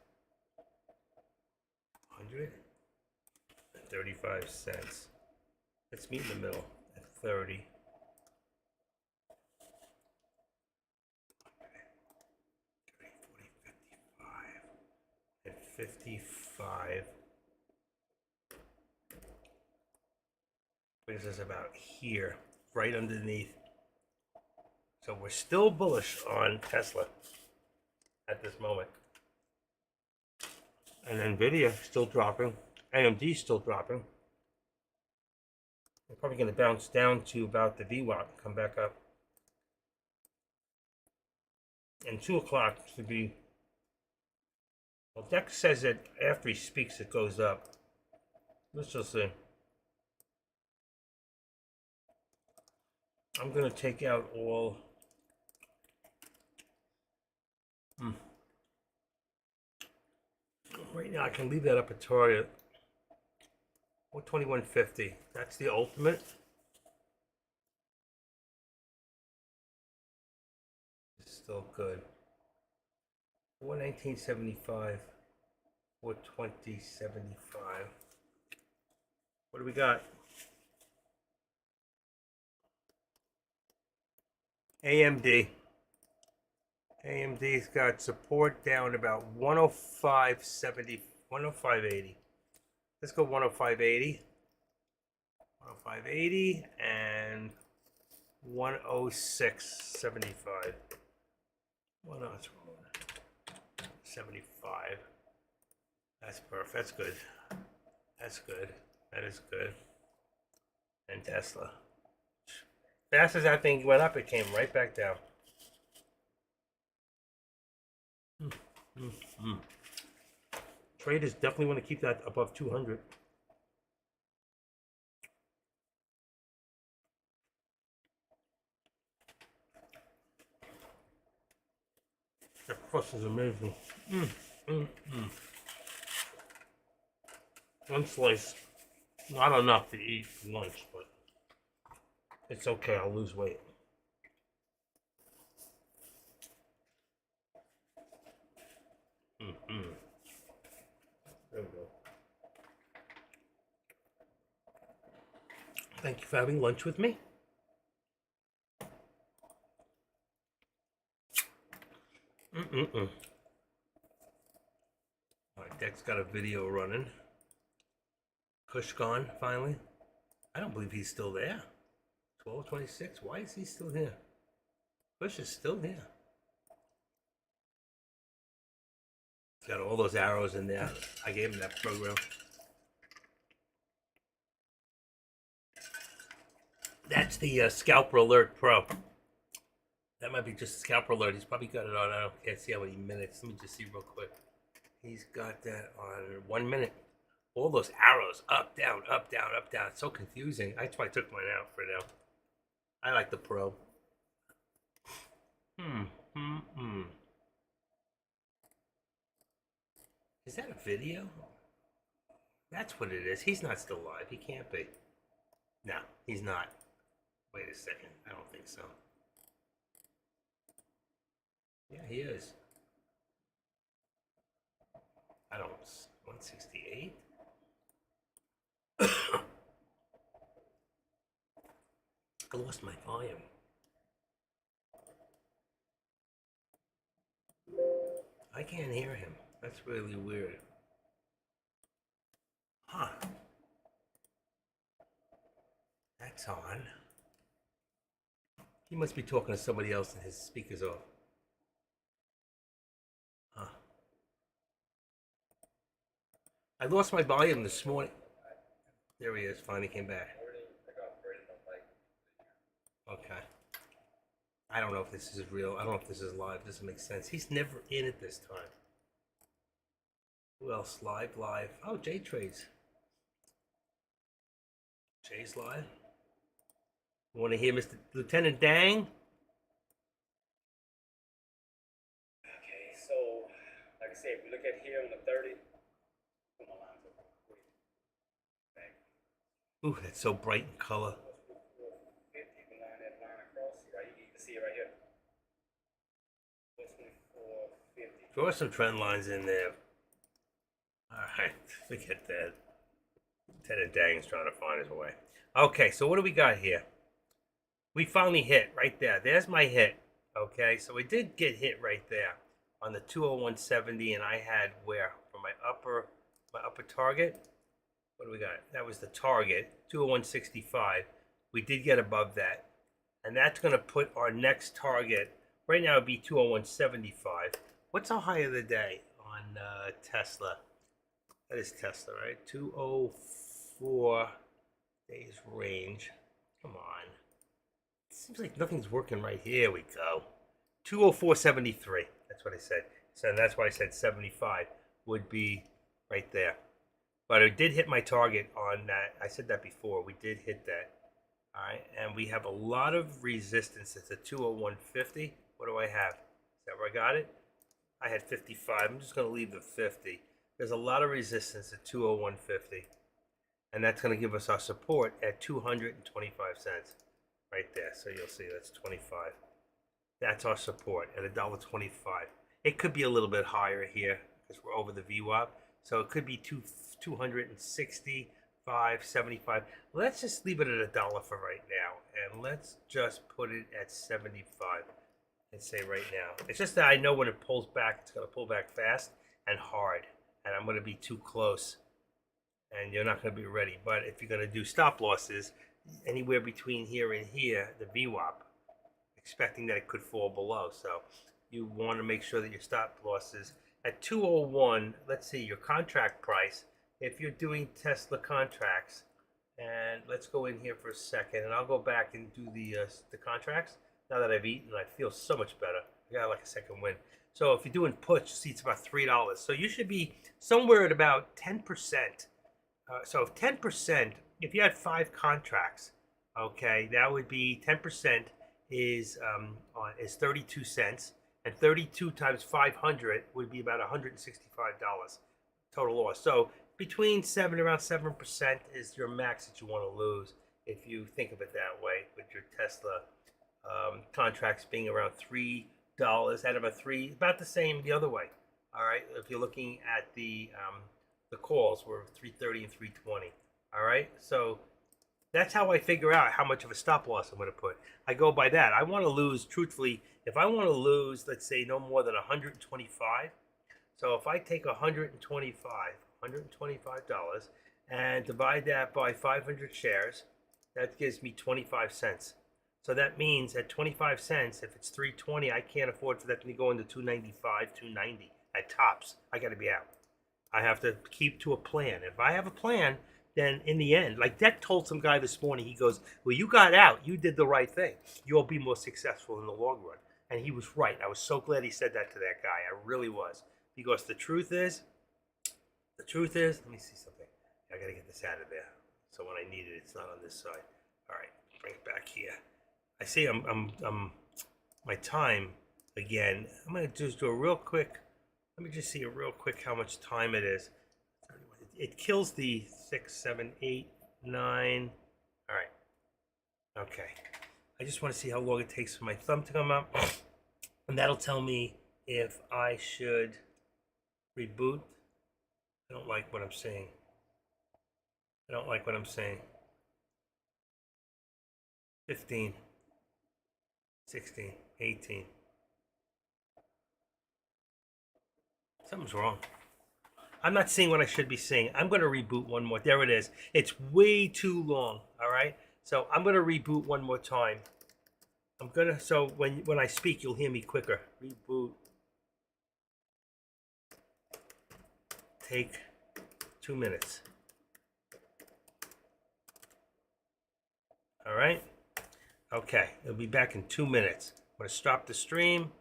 A: 135 cents. Let's meet in the middle at 30. Okay. 40, 55. At 55. Brings us about here, right underneath. So we're still bullish on Tesla at this moment. And Nvidia still dropping. AMD still dropping. We're probably going to bounce down to about the VWAP and come back up. And 2 o'clock should be. Well, Dex says that after he speaks, it goes up. Let's just see. I'm going to take out all. Right now, I can leave that up at target. 2150. That's the ultimate. It's still good. 119.75. 420.75. What do we got? AMD. AMD's got support down about 105.70, 105.80. Let's go 105.80. 105.80 and 106.75. 106.75. That's perfect. That's good. That's good. That is good. And Tesla. Fast as that thing went up, it came right back down. Traders definitely want to keep that above 200. That crust is amazing. Mm-mm. One slice, not enough to eat lunch, but it's okay. I'll lose weight. Mm-mm. There we go. Thank you for having lunch with me. Mm-mm-mm. All right, Deck's got a video running. Kush gone, finally. I don't believe he's still there. 12:26. Why is he still here? Kush is still here. He's got all those arrows in there. I gave him that program. That's the Scalper Alert Pro. That might be just Scalper Alert. He's probably got it on. Can't see how many minutes. Let me just see real quick. He's got that on 1 minute. All those arrows, up, down, up, down, up, down. It's so confusing. That's why I took mine out for now. I like the Pro. Is that a video? That's what it is. He's not still alive. He can't be. No, he's not. Wait a second. I don't think so. Yeah, he is. I don't. 168? I lost my volume. I can't hear him. That's really weird. Huh. That's on. He must be talking to somebody else and his speaker's off. Huh. I lost my volume this morning. There he is. Finally came back. Okay. I don't know if this is real. I don't know if this is live. Doesn't make sense. He's never in it this time. Who else? Live. Oh, Jay Trades. Jay's live. You want to hear Mr. Lieutenant Dang?
B: Okay, so like I said, if we look at here on the 30, put my lines up quick. Okay.
A: Ooh, that's so bright in color.
B: 50, you can line that line across. Right, you can see it right here. 24.50.
A: Draw some trend lines in there. Alright, forget that. Lieutenant Dang's trying to find his way. Okay, so what do we got here? We finally hit right there. There's my hit. Okay, so we did get hit right there on the 201.70, and I had where for my upper target. What do we got? That was the target 201.65. We did get above that, and that's going to put our next target right now. It'd be 201.75. What's our high of the day on Tesla? That is Tesla, right? 204 days range. Come on. It seems like nothing's working right here. Here we go. 204.73. That's what I said. So that's why I said 75 would be right there. But I did hit my target on that. I said that before. We did hit that. All right. And we have a lot of resistance. It's a 201.50. What do I have? Is that where I got it? I had 55. I'm just going to leave the 50. There's a lot of resistance at 201.50. And that's going to give us our support at 225 cents. Right there. So you'll see that's 25. That's our support at $1.25. It could be a little bit higher here because we're over the VWAP. So it could be 265, 75. Let's just leave it at $1 for right now. And let's just put it at 75 and say right now. It's just that I know when it pulls back, it's going to pull back fast and hard. And I'm going to be too close. And you're not going to be ready. But if you're going to do stop losses, anywhere between here and here, the VWAP, expecting that it could fall below. So you want to make sure that your stop losses at 201. Let's see your contract price. If you're doing Tesla contracts, and let's go in here for a second, and I'll go back and do the contracts. Now that I've eaten, I feel so much better. I got like a second win. So if you're doing puts, you see it's about $3. So you should be somewhere at about 10%. So 10%, if you had 5 contracts, okay, that would be 10% is 32 cents, and 32 times 500 would be about $165 total loss. So between around 7% is your max that you want to lose if you think of it that way, with your Tesla contracts being around $3 out of a three, about the same the other way. All right, if you're looking at the calls were 330 and 320. All right, so that's how I figure out how much of a stop loss I'm going to put. I go by that. I want to lose, truthfully, if I want to lose, let's say no more than 125. So if I take $125 and divide that by 500 shares, that gives me 25 cents. So that means at 25 cents, if it's 320, I can't afford for that to go into 295, 290 at tops. I got to be out. I have to keep to a plan. If I have a plan, then in the end, like Deck told some guy this morning, he goes, well, you got out. You did the right thing. You'll be more successful in the long run. And he was right. I was so glad he said that to that guy. I really was. Because the truth is, let me see something. I got to get this out of there. So when I need it, it's not on this side. All right, bring it back here. I see I'm my time again. I'm going to just do a real quick. Let me just see a real quick how much time it is. It kills the 6, 7, 8, 9. All right. Okay. I just want to see how long it takes for my thumb to come up. And that'll tell me if I should reboot. I don't like what I'm saying. 15, 16, 18. Something's wrong. I'm not seeing what I should be seeing. I'm going to reboot one more. There it is. It's way too long. All right. So I'm going to reboot one more time. So when I speak, you'll hear me quicker. Reboot. Take 2 minutes. All right. Okay. It'll be back in 2 minutes. I'm going to stop the stream.